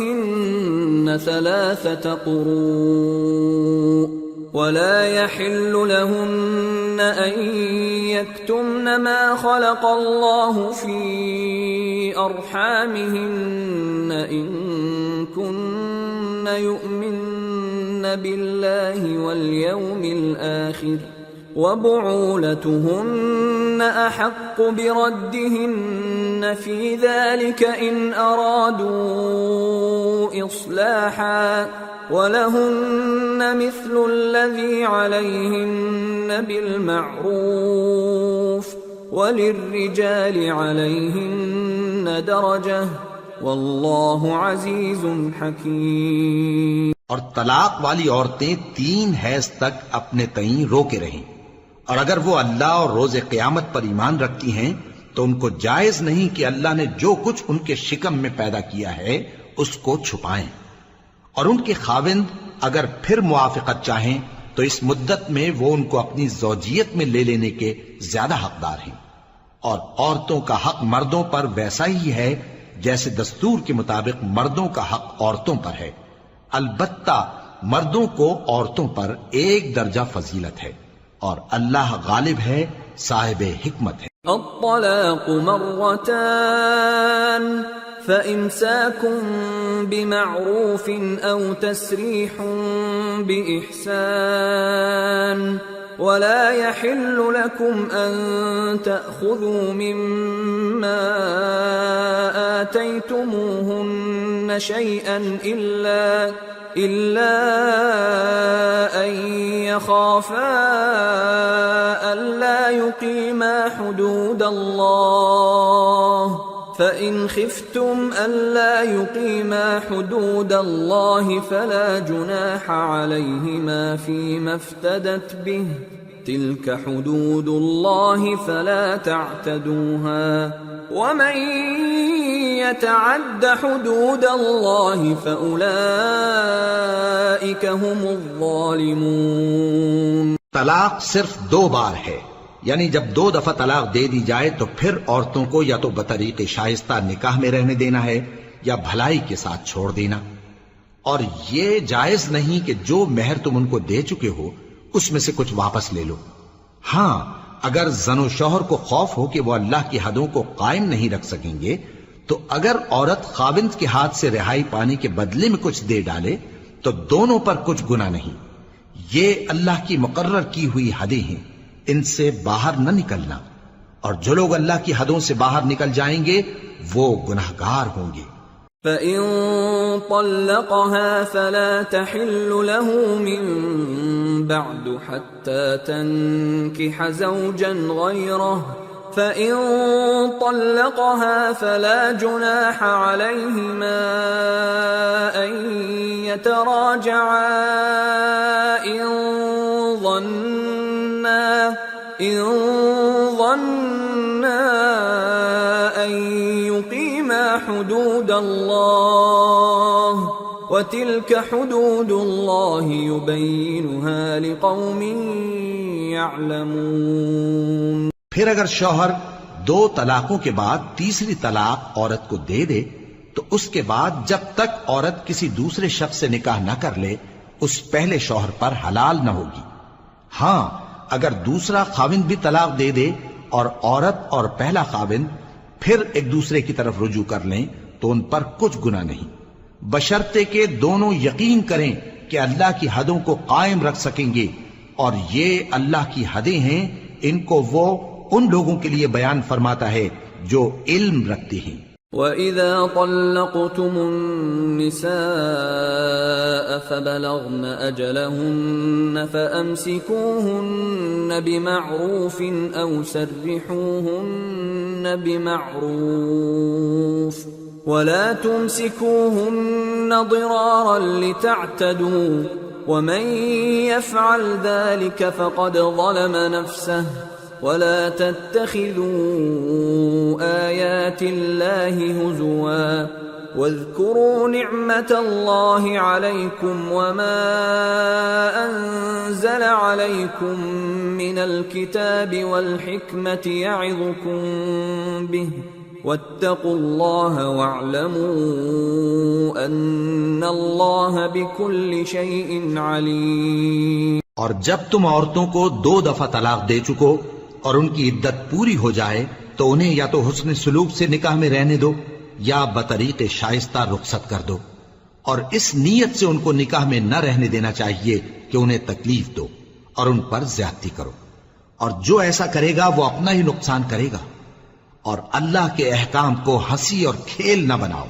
Speaker 1: 3 قروء ولا يحل لهن أن يكتمن ما خلق الله في أرحامهن إن كن يؤمن بالله واليوم الآخر وبعولتهن أحق بردهن في ذلك إن أرادوا إصلاحا وَلَهُنَّ مِثْلُ الَّذِي عَلَيْهِنَّ بِالْمَعْرُوفِ وَلِلرِّجَالِ عَلَيْهِنَّ دَرَجَةٌ وَاللَّهُ عَزِيزٌ حَكِيمٌ۔
Speaker 2: اور طلاق والی عورتیں 3 حیض تک اپنے تئیں روکے رہیں، اور اگر وہ اللہ اور روز قیامت پر ایمان رکھتی ہیں تو ان کو جائز نہیں کہ اللہ نے جو کچھ ان کے شکم میں پیدا کیا ہے اس کو چھپائیں، اور ان کے خاوند اگر پھر موافقت چاہیں تو اس مدت میں وہ ان کو اپنی زوجیت میں لے لینے کے زیادہ حقدار ہیں، اور عورتوں کا حق مردوں پر ویسا ہی ہے جیسے دستور کے مطابق مردوں کا حق عورتوں پر ہے، البتہ مردوں کو عورتوں پر 1 درجہ فضیلت ہے، اور اللہ غالب ہے، صاحب حکمت ہے۔
Speaker 1: الطلاق مرتان فإمساكٌ بمعروف أو تسريح بإحسان ولا يحل لكم أن تأخذوا مما آتيتموهن شيئا إلا أن يخافا ألا يقيما حدود الله فإن خفتم ألا يقيما حدود الله فلا جناح عليهما فيما افتدت به تلك حدود الله فلا تعتدوها ومن يتعد حدود الله فأولئك هم الظالمون۔
Speaker 2: طلاق صرف 2 بار ہے، یعنی جب 2 دفعہ طلاق دے دی جائے تو پھر عورتوں کو یا تو بطریق شائستہ نکاح میں رہنے دینا ہے یا بھلائی کے ساتھ چھوڑ دینا، اور یہ جائز نہیں کہ جو مہر تم ان کو دے چکے ہو اس میں سے کچھ واپس لے لو۔ ہاں اگر زن و شوہر کو خوف ہو کہ وہ اللہ کی حدوں کو قائم نہیں رکھ سکیں گے تو اگر عورت خاوند کے ہاتھ سے رہائی پانے کے بدلے میں کچھ دے ڈالے تو دونوں پر کچھ گناہ نہیں، یہ اللہ کی مقرر کی ہوئی حدیں ہیں، ان سے باہر نہ نکلنا، اور جو لوگ اللہ کی حدوں سے باہر نکل جائیں گے وہ گناہگار ہوں گے۔
Speaker 1: فَإِن طَلَّقَهَا فَلَا تَحِلُّ لَهُ مِن بَعْدُ حَتَّى تَنكِحَ زَوْجًا غَيْرَهُ فَإِن طَلَّقَهَا فَلَا جُنَاحَ عَلَيْهِمَا أَن يَتَرَاجَعَا إِن ظَنَّا أَن يُقِيمَا حُدُودَ اللَّهِ وَتِلْكَ حُدُودُ اللَّهِ يُبَيِّنُهَا لِقَوْمٍ يَعْلَمُونَ۔
Speaker 2: پھر اگر شوہر 2 طلاقوں کے بعد تیسری طلاق عورت کو دے دے تو اس کے بعد جب تک عورت کسی دوسرے شخص سے نکاح نہ کر لے اس پہلے شوہر پر حلال نہ ہوگی۔ ہاں اگر دوسرا خاوند بھی طلاق دے دے اور عورت اور پہلا خاوند پھر ایک دوسرے کی طرف رجوع کر لیں تو ان پر کچھ گناہ نہیں، بشرطے کہ دونوں یقین کریں کہ اللہ کی حدوں کو قائم رکھ سکیں گے، اور یہ اللہ کی حدیں ہیں، ان کو وہ ان لوگوں کے لیے بیان فرماتا ہے جو علم رکھتے ہیں۔
Speaker 1: وَإِذَا طَلَّقْتُمُ النِّسَاءَ فَبَلَغْنَ أَجَلَهُنَّ فَأَمْسِكُوهُنَّ بِمَعْرُوفٍ أَوْ سَرِّحُوهُنَّ بِمَعْرُوفٍ وَلَا تُمْسِكُوهُنَّ ضِرَارًا لِتَعْتَدُوا وَمَنْ يَفْعَلْ ذَلِكَ فَقَدْ ظَلَمَ نَفْسَهُ وَلَا تَتَّخِذُوا آيَاتِ اللَّهِ هُزُوًا وَاذْكُرُوا نِعْمَةَ اللَّهِ عَلَيْكُمْ وَمَا أَنزَلَ عَلَيْكُمْ مِنَ الْكِتَابِ وَالْحِكْمَةِ يَعِظُكُمْ بِهِ وَاتَّقُوا اللَّهَ وَاعْلَمُوا أَنَّ اللَّهَ بِكُلِّ شَيْءٍ عَلِيمٌ۔
Speaker 2: اور جب تم عورتوں کو 2 دفعہ طلاق دے چکو اور ان کی عدت پوری ہو جائے تو انہیں یا تو حسن سلوک سے نکاح میں رہنے دو یا بطریق شائستہ رخصت کر دو، اور اس نیت سے ان کو نکاح میں نہ رہنے دینا چاہیے کہ انہیں تکلیف دو اور ان پر زیادتی کرو، اور جو ایسا کرے گا وہ اپنا ہی نقصان کرے گا۔ اور اللہ کے احکام کو ہنسی اور کھیل نہ بناؤ،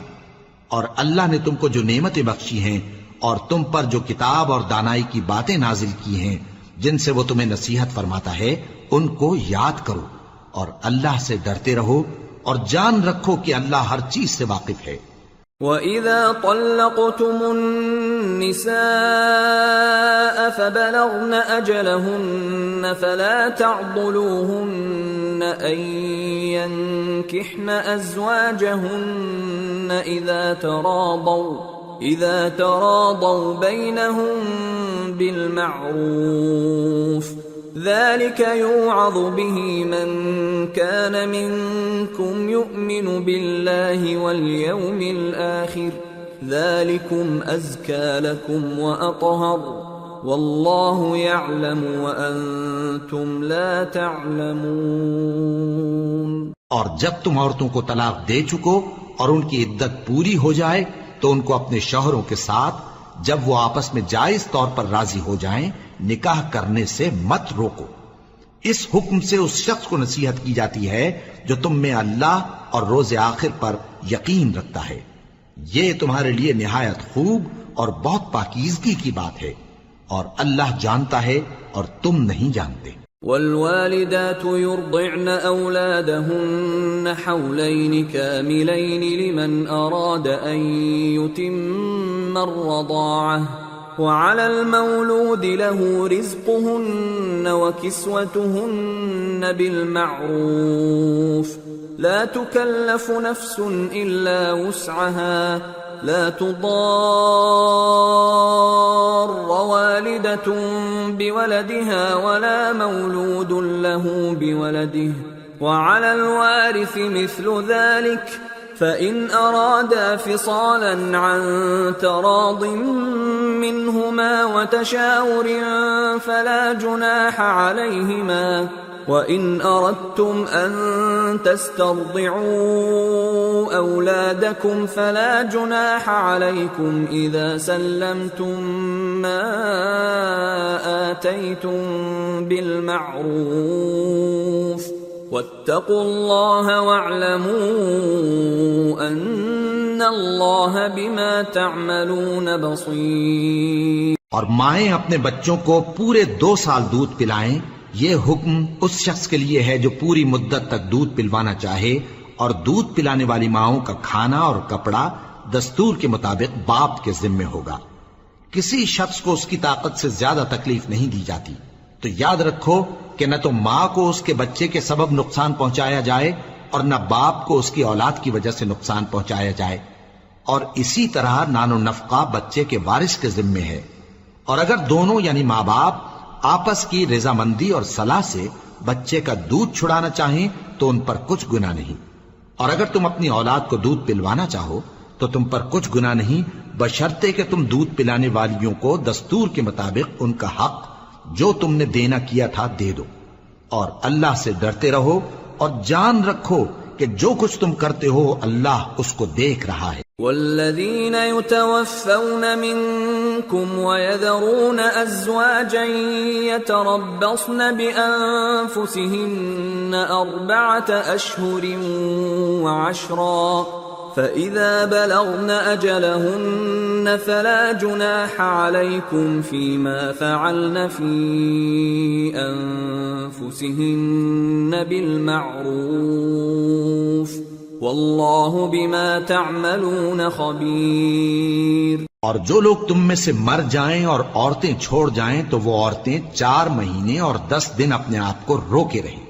Speaker 2: اور اللہ نے تم کو جو نعمتیں بخشی ہیں اور تم پر جو کتاب اور دانائی کی باتیں نازل کی ہیں جن سے وہ تمہیں نصیحت فرماتا ہے ان کو یاد کرو، اور اللہ سے ڈرتے رہو اور جان رکھو کہ اللہ ہر چیز سے واقف ہے۔
Speaker 1: وَإِذَا طَلَّقْتُمُ النِّسَاءَ فَبَلَغْنَ أَجَلَهُنَّ فَلَا تَعْضُلُوهُنَّ أَن يَنكِحْنَ أَزْوَاجَهُنَّ إِذَا تَرَاضَوْا بَيْنَهُم بِالْمَعْرُوفِ ذَلِكَ يُوعَظُ بِهِ مَن كَانَ مِنكُمْ يُؤْمِنُ بِاللَّهِ وَالْيَوْمِ الْآخِرِ ذَلِكُمْ أَزْكَى لَكُمْ وَأَطْهَرُ وَاللَّهُ يَعْلَمُ وَأَنْتُمْ لَا تَعْلَمُونَ۔
Speaker 2: اور جب تم عورتوں کو طلاق دے چکو اور ان کی عدت پوری ہو جائے تو ان کو اپنے شوہروں کے ساتھ جب وہ آپس میں جائز طور پر راضی ہو جائیں نکاح کرنے سے مت روکو۔ اس حکم سے اس شخص کو نصیحت کی جاتی ہے جو تم میں اللہ اور روز آخر پر یقین رکھتا ہے، یہ تمہارے لیے نہایت خوب اور بہت پاکیزگی کی بات ہے، اور اللہ جانتا ہے اور تم نہیں جانتے۔
Speaker 1: والوالدات يرضعن أولادهن حولين كاملين لمن أراد أن يتم الرضاعة وعلى المولود له رزقهن وكسوتهن بالمعروف لا تكلف نفس إلا وسعها لا تضار والدة بولدها ولا مولود له بولده وعلى الوارث مثل ذلك فإن أرادا فصالا عن تراض منهما وتشاور فلا جناح عليهما وَإِنْ أَرَدْتُمْ أَن تَسْتَرْضِعُوا أَوْلَادَكُمْ فَلَا جُنَاحَ عَلَيْكُمْ إِذَا سَلَّمْتُم مَّا آتَيْتُم بِالْمَعْرُوفِ وَاتَّقُوا اللَّهَ وَاعْلَمُوا أَنَّ اللَّهَ بِمَا تَعْمَلُونَ بَصِيرٌ۔
Speaker 2: اور مائیں اپنے بچوں کو پورے 2 سال دودھ پلائیں، یہ حکم اس شخص کے لیے ہے جو پوری مدت تک دودھ پلوانا چاہے، اور دودھ پلانے والی ماؤں کا کھانا اور کپڑا دستور کے مطابق باپ کے ذمے ہوگا۔ کسی شخص کو اس کی طاقت سے زیادہ تکلیف نہیں دی جاتی، تو یاد رکھو کہ نہ تو ماں کو اس کے بچے کے سبب نقصان پہنچایا جائے اور نہ باپ کو اس کی اولاد کی وجہ سے نقصان پہنچایا جائے، اور اسی طرح نان و نفقہ بچے کے وارث کے ذمے ہے، اور اگر دونوں یعنی ماں باپ آپس کی رضامندی اور صلاح سے بچے کا دودھ چھڑانا چاہیں تو ان پر کچھ گناہ نہیں، اور اگر تم اپنی اولاد کو دودھ پلوانا چاہو تو تم پر کچھ گناہ نہیں، بشرطے کہ تم دودھ پلانے والیوں کو دستور کے مطابق ان کا حق جو تم نے دینا کیا تھا دے دو، اور اللہ سے ڈرتے رہو اور جان رکھو کہ جو کچھ تم کرتے ہو اللہ اس کو دیکھ رہا ہے۔
Speaker 1: والذین یتوفون منکم ویذرون ازواجا یتربصن بانفسهن 4 اشہر وعشرا فإذا بلغن أجلهن فلا جناح عليكم فيما فعلن في أنفسهن بالمعروف والله بما تعملون خبير.
Speaker 2: اور جو لوگ تم میں سے مر جائیں اور عورتیں چھوڑ جائیں تو وہ عورتیں 4 مہینے اور 10 دن اپنے آپ کو روکے رہیں،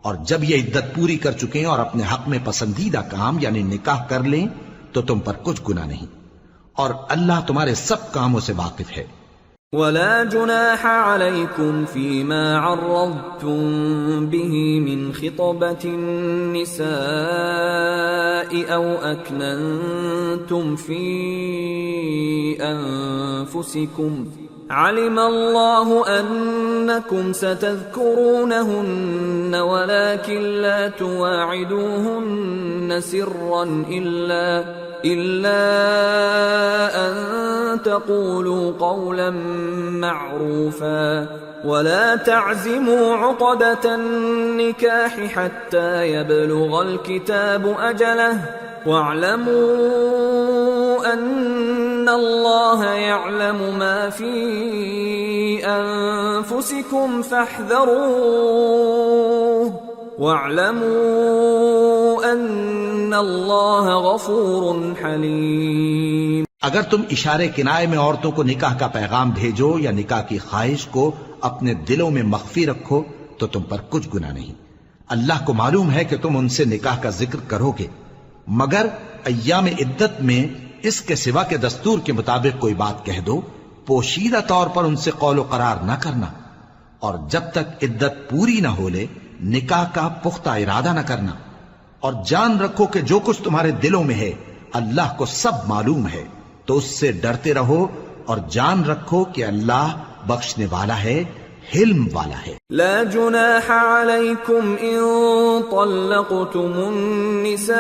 Speaker 2: اور جب یہ عدت پوری کر چکیں اور اپنے حق میں پسندیدہ کام یعنی نکاح کر لیں تو تم پر کچھ گناہ نہیں، اور اللہ تمہارے سب کاموں سے واقف ہے.
Speaker 1: ولا جناح عليكم فيما عرضتم به من خطبة النساء أو أكننتم في أنفسكم علم الله أنكم ستذكرونهن ولكن لا تواعدوهن سرا إلا أن تقولوا قولا معروفا ولا تعزموا عقدة النكاح حتى يبلغ الكتاب أجله واعلموا أن الله يعلم ما في أنفسكم فاحذروه واعلموا أن الله غفور حليم.
Speaker 2: اگر تم اشارے کنائے میں عورتوں کو نکاح کا پیغام بھیجو یا نکاح کی خواہش کو اپنے دلوں میں مخفی رکھو تو تم پر کچھ گناہ نہیں. اللہ کو معلوم ہے کہ تم ان سے نکاح کا ذکر کرو گے، مگر ایام عدت میں اس کے سوا کے دستور کے مطابق کوئی بات کہہ دو، پوشیدہ طور پر ان سے قول و قرار نہ کرنا، اور جب تک عدت پوری نہ ہو لے نکاح کا پختہ ارادہ نہ کرنا، اور جان رکھو کہ جو کچھ تمہارے دلوں میں ہے اللہ کو سب معلوم ہے، تو اس سے ڈرتے رہو اور جان رکھو کہ اللہ بخشنے والا ہے، حلم والا ہے.
Speaker 1: لا جناح عليكم إن طلقتم النساء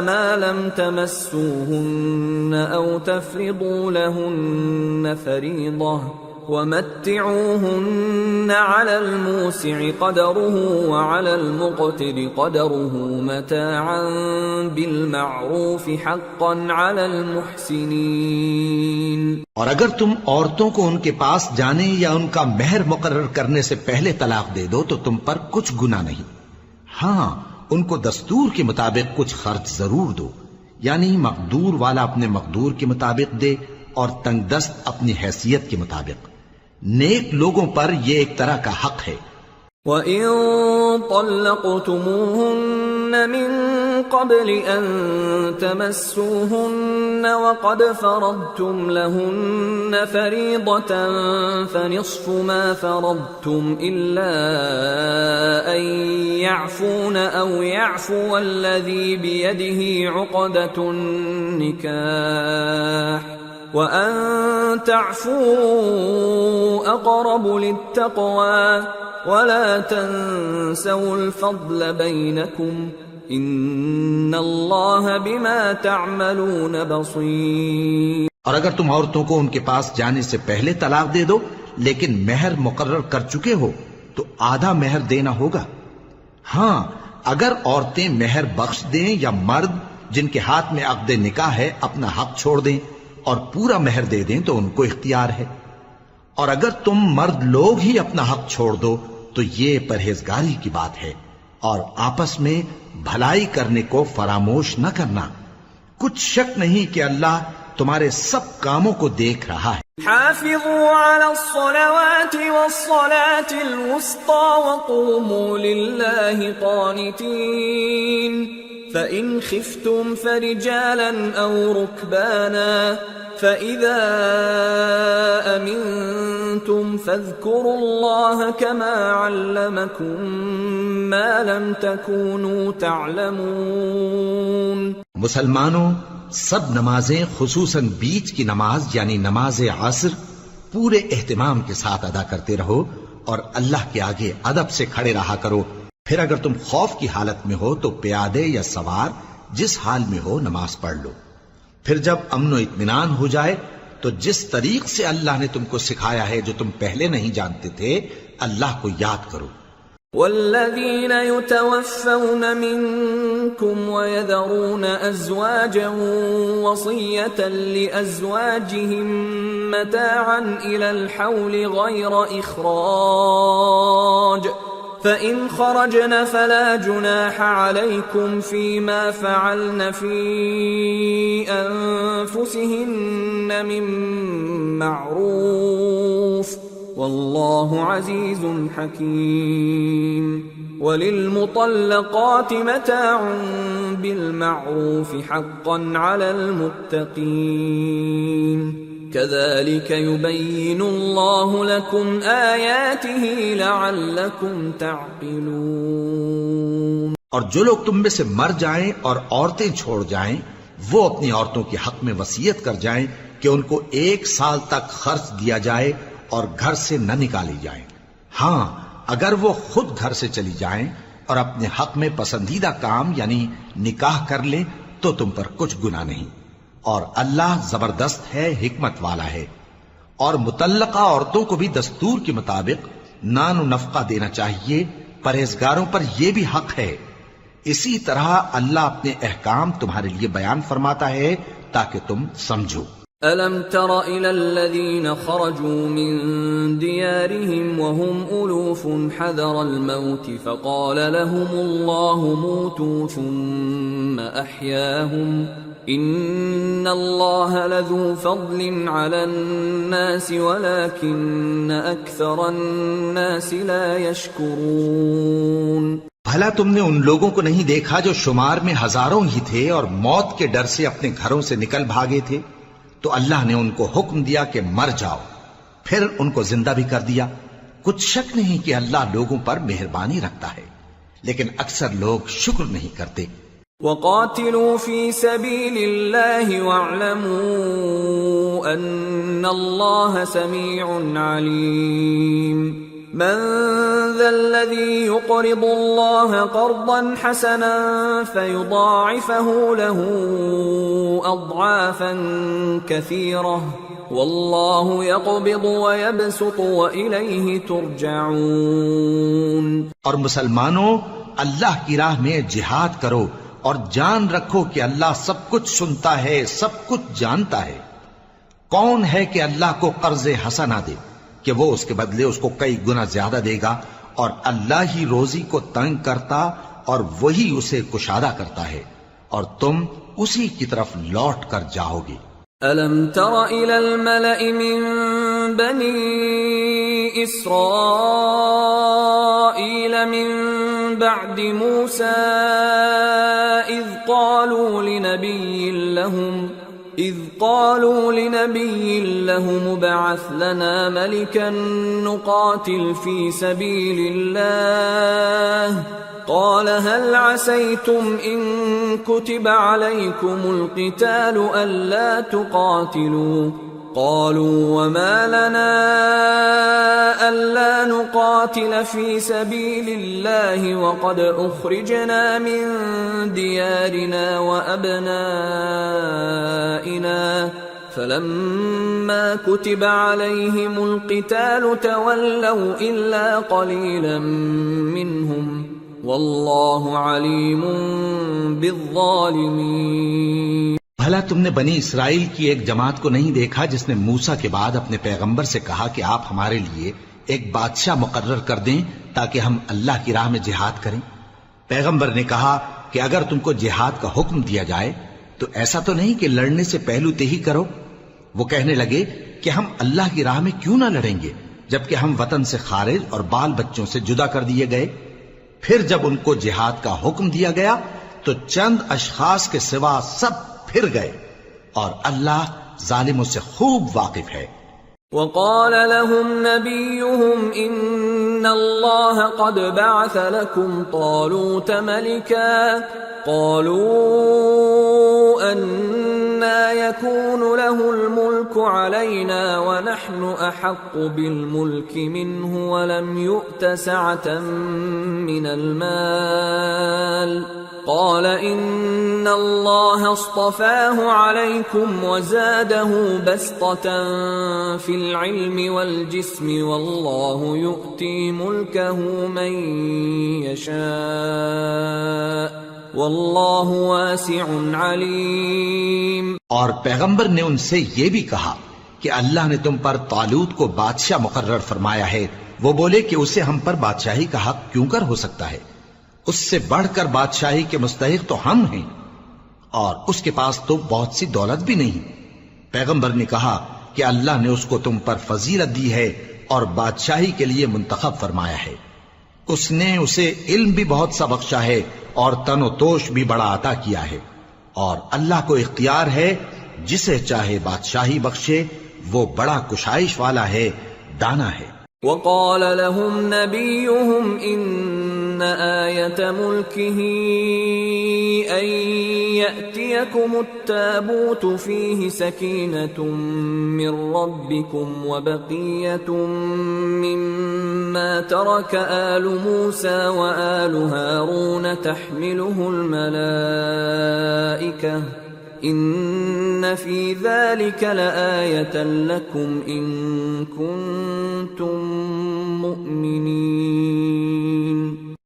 Speaker 1: ما لم تمسوهن أو تفرضوا لهن فريضة ومتعوهن على الموسع قدره وعلى المقتر قدره متاعا بالمعروف حقا على المحسنين.
Speaker 2: اور اگر تم عورتوں کو ان کے پاس جانے یا ان کا مہر مقرر کرنے سے پہلے طلاق دے دو تو تم پر کچھ گناہ نہیں. ہاں ان کو دستور کے مطابق کچھ خرچ ضرور دو، یعنی مقدور والا اپنے مقدور کے مطابق دے اور تنگ دست اپنی حیثیت کے مطابق. نیک لوگوں پر یہ ایک طرح کا حق ہے.
Speaker 1: وَإِن طَلَّقْتُمُوهُنَّ مِن قَبْلِ أَن تَمَسُّوهُنَّ وَقَدْ فَرَضْتُمْ لَهُنَّ فَرِيضَةً فَنِصْفُ مَا فَرَضْتُمْ إِلَّا أَن يَعْفُونَ أَوْ يَعْفُوَ الَّذِي بِيَدِهِ عُقْدَةُ النِّكَاحِ وَأَن تَعْفُوا أَقْرَبُ لِلتَّقْوَى وَلَا تَنسَوُا الْفَضْلَ بَيْنَكُمْ إِنَّ اللَّهَ بِمَا تَعْمَلُونَ بَصِيرٌ.
Speaker 2: اور اگر تم عورتوں کو ان کے پاس جانے سے پہلے طلاق دے دو لیکن مہر مقرر کر چکے ہو تو آدھا مہر دینا ہوگا. ہاں اگر عورتیں مہر بخش دیں یا مرد جن کے ہاتھ میں عقد نکاح ہے اپنا حق چھوڑ دیں اور پورا مہر دے دیں تو ان کو اختیار ہے. اور اگر تم مرد لوگ ہی اپنا حق چھوڑ دو تو یہ پرہیزگاری کی بات ہے، اور آپس میں بھلائی کرنے کو فراموش نہ کرنا. کچھ شک نہیں کہ اللہ تمہارے سب کاموں کو دیکھ رہا ہے.
Speaker 1: حافظوا على الصلوات والصلاة الوسطى وقوموا لله قانتين فإن خفتم فرجالا أو ركبانا فإذا أمنتم فاذكروا الله كما علمكم ما لم تكونوا تعلمون.
Speaker 2: مسلمانوں سب نمازیں خصوصاً بیچ کی نماز یعنی نماز عصر پورے اہتمام کے ساتھ ادا کرتے رہو اور اللہ کے آگے ادب سے کھڑے رہا کرو. پھر اگر تم خوف کی حالت میں ہو تو پیادے یا سوار جس حال میں ہو نماز پڑھ لو. پھر جب امن و اطمینان ہو جائے تو جس طریق سے اللہ نے تم کو سکھایا ہے جو تم پہلے نہیں جانتے تھے اللہ کو یاد کرو.
Speaker 1: والذين يتوفون منكم ويذرون أزواجا وصية لأزواجهم متاعا إلى الحول غير إخراج فإن خرجن فلا جناح عليكم فيما فعلن في أنفسهن من معروف والله عزيز حكيم وللمطلقات متاع بالمعروف حقا على المتقين كذلك يبين الله لكم آياته لعلكم تعقلون۔
Speaker 2: اور جو لوگ تم میں سے مر جائیں اور عورتیں چھوڑ جائیں وہ اپنی عورتوں کے حق میں وصیت کر جائیں کہ ان کو 1 سال تک خرچ دیا جائے اور گھر سے نہ نکالی جائیں۔ ہاں اگر وہ خود گھر سے چلی جائیں اور اپنے حق میں پسندیدہ کام یعنی نکاح کر لیں تو تم پر کچھ گناہ نہیں، اور اللہ زبردست ہے، حکمت والا ہے۔ اور مطلقہ عورتوں کو بھی دستور کے مطابق نان و نفقہ دینا چاہیے، پرہیزگاروں پر یہ بھی حق ہے۔ اسی طرح اللہ اپنے احکام تمہارے لیے بیان فرماتا ہے تاکہ تم سمجھو۔
Speaker 1: أَلَمْ تَرَ إِلَى الَّذِينَ خَرَجُوا مِن دِيَارِهِمْ وَهُمْ أُلُوفٌ حَذَرَ الْمَوْتِ فَقَالَ لَهُمُ اللَّهُ مُوتُوا ثُمَّ أَحْيَاهُمْ إِنَّ اللَّهَ لَذُو فَضْلٍ عَلَى النَّاسِ وَلَكِنَّ أَكْثَرَ النَّاسِ لَا يَشْكُرُونَ۔
Speaker 2: بھلا تم نے ان لوگوں کو نہیں دیکھا جو شمار میں ہزاروں ہی تھے اور موت کے ڈر سے اپنے گھروں سے نکل بھاگے تھے؟ تو اللہ نے ان کو حکم دیا کہ مر جاؤ، پھر ان کو زندہ بھی کر دیا۔ کچھ شک نہیں کہ اللہ لوگوں پر مہربانی رکھتا ہے، لیکن اکثر لوگ شکر نہیں کرتے۔
Speaker 1: وَقَاتِلُوا فِي سَبِيلِ اللَّهِ وَاعْلَمُوا أَنَّ اللَّهَ سَمِيعٌ عَلِيمٌ۔ من ذا الذي يقرض الله قرضا حسنا فيضاعفه له أضعافا كثيرة والله يقبض ويبسط وإليه ترجعون۔
Speaker 2: اور مسلمانوں اللہ کی راہ میں جہاد کرو اور جان رکھو کہ اللہ سب کچھ سنتا ہے، سب کچھ جانتا ہے۔ کون ہے کہ اللہ کو قرض حسنہ دے کہ وہ اس کے بدلے اس کو کئی گنا زیادہ دے گا، اور اللہ ہی روزی کو تنگ کرتا اور وہی اسے کشادہ کرتا ہے، اور تم اسی کی طرف لوٹ کر جاؤ گے۔
Speaker 1: أَلَمْ تَرَ إِلَى الْمَلَإِ مِن بَنِي إِسْرَائِيلَ مِن بَعْدِ مُوسَىٰ إِذْ قالوا لنبي لهم ابعث لنا ملكا نقاتل في سبيل الله قال هل عسيتم إن كتب عليكم القتال ألا تقاتلوا قالوا وما لنا ألا نقاتل في سبيل الله وقد أخرجنا من ديارنا وأبنائنا فلما كتب عليهم القتال تولوا إلا قليلا منهم والله عليم بالظالمين۔
Speaker 2: بھلا تم نے بنی اسرائیل کی ایک جماعت کو نہیں دیکھا جس نے موسیٰ کے بعد اپنے پیغمبر سے کہا کہ آپ ہمارے لیے ایک بادشاہ مقرر کر دیں تاکہ ہم اللہ کی راہ میں جہاد کریں؟ پیغمبر نے کہا کہ اگر تم کو جہاد کا حکم دیا جائے تو ایسا تو نہیں کہ لڑنے سے پہلو تہی کرو۔ وہ کہنے لگے کہ ہم اللہ کی راہ میں کیوں نہ لڑیں گے جبکہ ہم وطن سے خارج اور بال بچوں سے جدا کر دیے گئے۔ پھر جب ان کو جہاد کا حکم دیا گیا تو چند اشخاص کے سوا سب پھر گئے، اور اللہ ظالموں سے خوب واقف ہے۔
Speaker 1: وقال لهم نبيهم إن الله قد بعث لكم طالوت ملكا قالوا أنى يكون له الملك علينا ونحن أحق بالملك منه ولم يؤت سعة من المال قال إن الله اصطفاه عليكم وزاده بسطة في العلم والجسم والله يؤتي ملكه من يشاء واللہ واسع علیم۔
Speaker 2: اور پیغمبر نے ان سے یہ بھی کہا کہ اللہ نے تم پر طالوت کو بادشاہ مقرر فرمایا ہے۔ وہ بولے کہ اسے ہم پر بادشاہی کا حق کیوں کر ہو سکتا ہے؟ اس سے بڑھ کر بادشاہی کے مستحق تو ہم ہیں، اور اس کے پاس تو بہت سی دولت بھی نہیں۔ پیغمبر نے کہا کہ اللہ نے اس کو تم پر فضیلت دی ہے اور بادشاہی کے لیے منتخب فرمایا ہے۔ اس نے اسے علم بھی بہت سا بخشا ہے اور تن و توش بھی بڑا عطا کیا ہے، اور اللہ کو اختیار ہے جسے چاہے بادشاہی بخشے، وہ بڑا کشائش والا ہے، دانا ہے۔
Speaker 1: وقال لهم نبيهم إن آية ملكه أن يأتيكم التابوت فيه سكينة من ربكم وبقية مما ترك آل موسى وآل هارون تحمله الملائكة ان فی ذلک لآیۃ لکم ان کنتم مؤمنین۔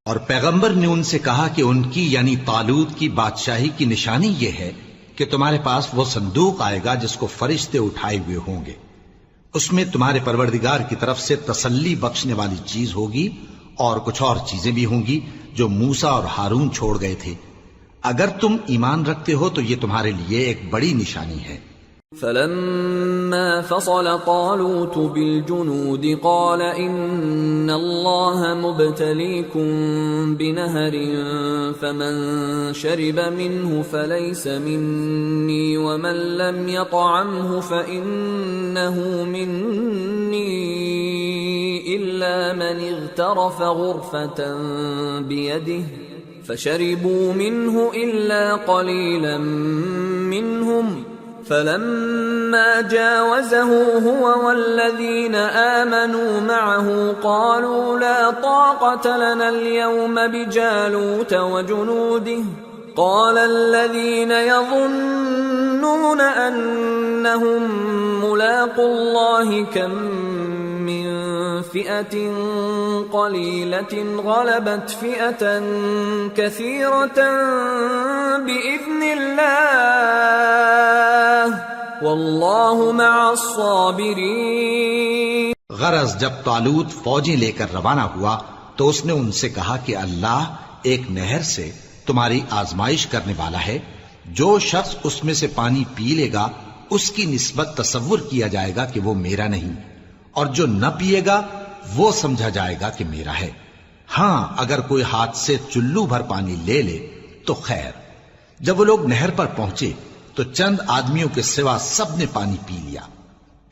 Speaker 2: اور پیغمبر نے ان سے کہا کہ ان کی یعنی طالوت کی بادشاہی کی نشانی یہ ہے کہ تمہارے پاس وہ صندوق آئے گا جس کو فرشتے اٹھائے ہوئے ہوں گے، اس میں تمہارے پروردگار کی طرف سے تسلی بخشنے والی چیز ہوگی اور کچھ اور چیزیں بھی ہوں گی جو موسیٰ اور ہارون چھوڑ گئے تھے۔ اگر تم ایمان رکھتے ہو تو یہ تمہارے لیے ایک بڑی نشانی ہے۔
Speaker 1: فلما فصل طالوت بالجنود قال ان اللہ مبتلیکم بنہر فمن شرب منه فلیس منی ومن لم يطعمه فإنه منی الا من اغترف غرفة بیده فشربوا منه إلا قليلا منهم فلما جاوزه هو والذين آمنوا معه قالوا لا طاقة لنا اليوم بجالوت وجنوده قال الذين يظنون أنهم ملاقو الله كم من فئة قليلة غلبت فئة كثيرة بإذن الله والله مع الصابرين۔
Speaker 2: غرض جب طالوت فوجیں لے کر روانہ ہوا تو اس نے ان سے کہا کہ اللہ ایک نہر سے تمہاری آزمائش کرنے والا ہے، جو شخص اس میں سے پانی پی لے گا اس کی نسبت تصور کیا جائے گا کہ وہ میرا نہیں، اور جو نہ پیے گا وہ سمجھا جائے گا کہ میرا ہے۔ ہاں اگر کوئی ہاتھ سے چلو بھر پانی لے لے تو خیر۔ جب وہ لوگ نہر پر پہنچے تو چند آدمیوں کے سوا سب نے پانی پی لیا۔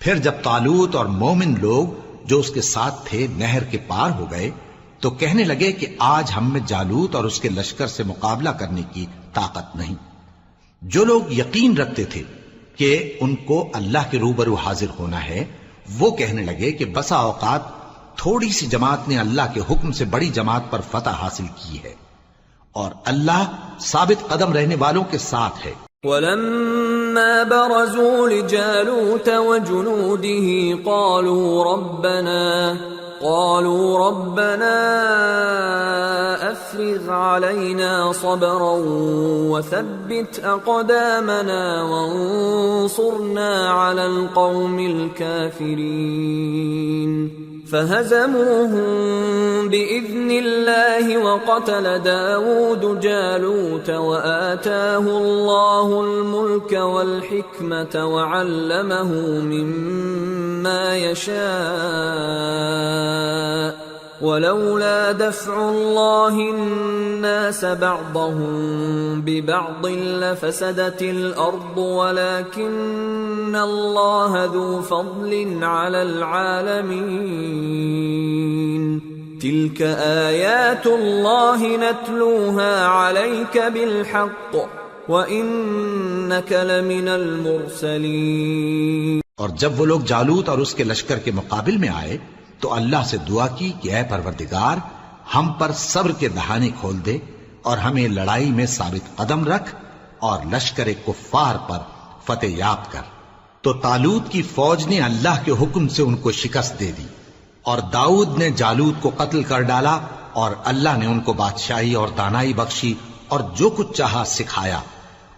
Speaker 2: پھر جب طالوت اور مومن لوگ جو اس کے ساتھ تھے نہر کے پار ہو گئے تو کہنے لگے کہ آج ہم میں جالوت اور اس کے لشکر سے مقابلہ کرنے کی طاقت نہیں۔ جو لوگ یقین رکھتے تھے کہ ان کو اللہ کے روبرو حاضر ہونا ہے، وہ کہنے لگے کہ بسا اوقات تھوڑی سی جماعت نے اللہ کے حکم سے بڑی جماعت پر فتح حاصل کی ہے، اور اللہ ثابت قدم رہنے والوں کے ساتھ ہے۔
Speaker 1: وَلَمَّا بَرَزُوا لِجَالُوتَ وَجُنُودِهِ قالوا ربنا افرغ علينا صبرا وثبت اقدامنا وانصرنا على القوم الكافرين فهزموهم باذن الله وقتل داود جالوت وآتاه الله الملك والحكمة وعلمه مما يشاء ولولا دفع الله الناس بعضهم ببعض لفسدت الأرض ولكن الله ذو فضل على العالمين تلك آيات الله نتلوها عليك بالحق وإنك لمن المرسلين۔
Speaker 2: اور جب وہ لوگ جالوت اور اس کے لشکر کے مقابل میں آئے تو اللہ سے دعا کی کہ اے پروردگار ہم پر صبر کے دہانے کھول دے اور ہمیں لڑائی میں ثابت قدم رکھ اور لشکر کفار پر فتح یاب کر۔ تو طالوت کی فوج نے اللہ کے حکم سے ان کو شکست دے دی، اور داؤد نے جالوت کو قتل کر ڈالا، اور اللہ نے ان کو بادشاہی اور دانائی بخشی اور جو کچھ چاہا سکھایا۔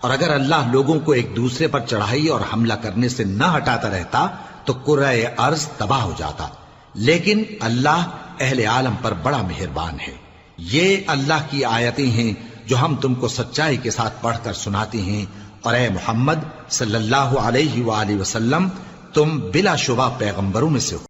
Speaker 2: اور اگر اللہ لوگوں کو ایک دوسرے پر چڑھائی اور حملہ کرنے سے نہ ہٹاتا رہتا تو کرۂ ارض تباہ ہو جاتا، لیکن اللہ اہل عالم پر بڑا مہربان ہے۔ یہ اللہ کی آیتیں ہیں جو ہم تم کو سچائی کے ساتھ پڑھ کر سناتے ہیں، اور اے محمد صلی اللہ علیہ وآلہ وسلم تم بلا شبہ پیغمبروں میں سے ہو۔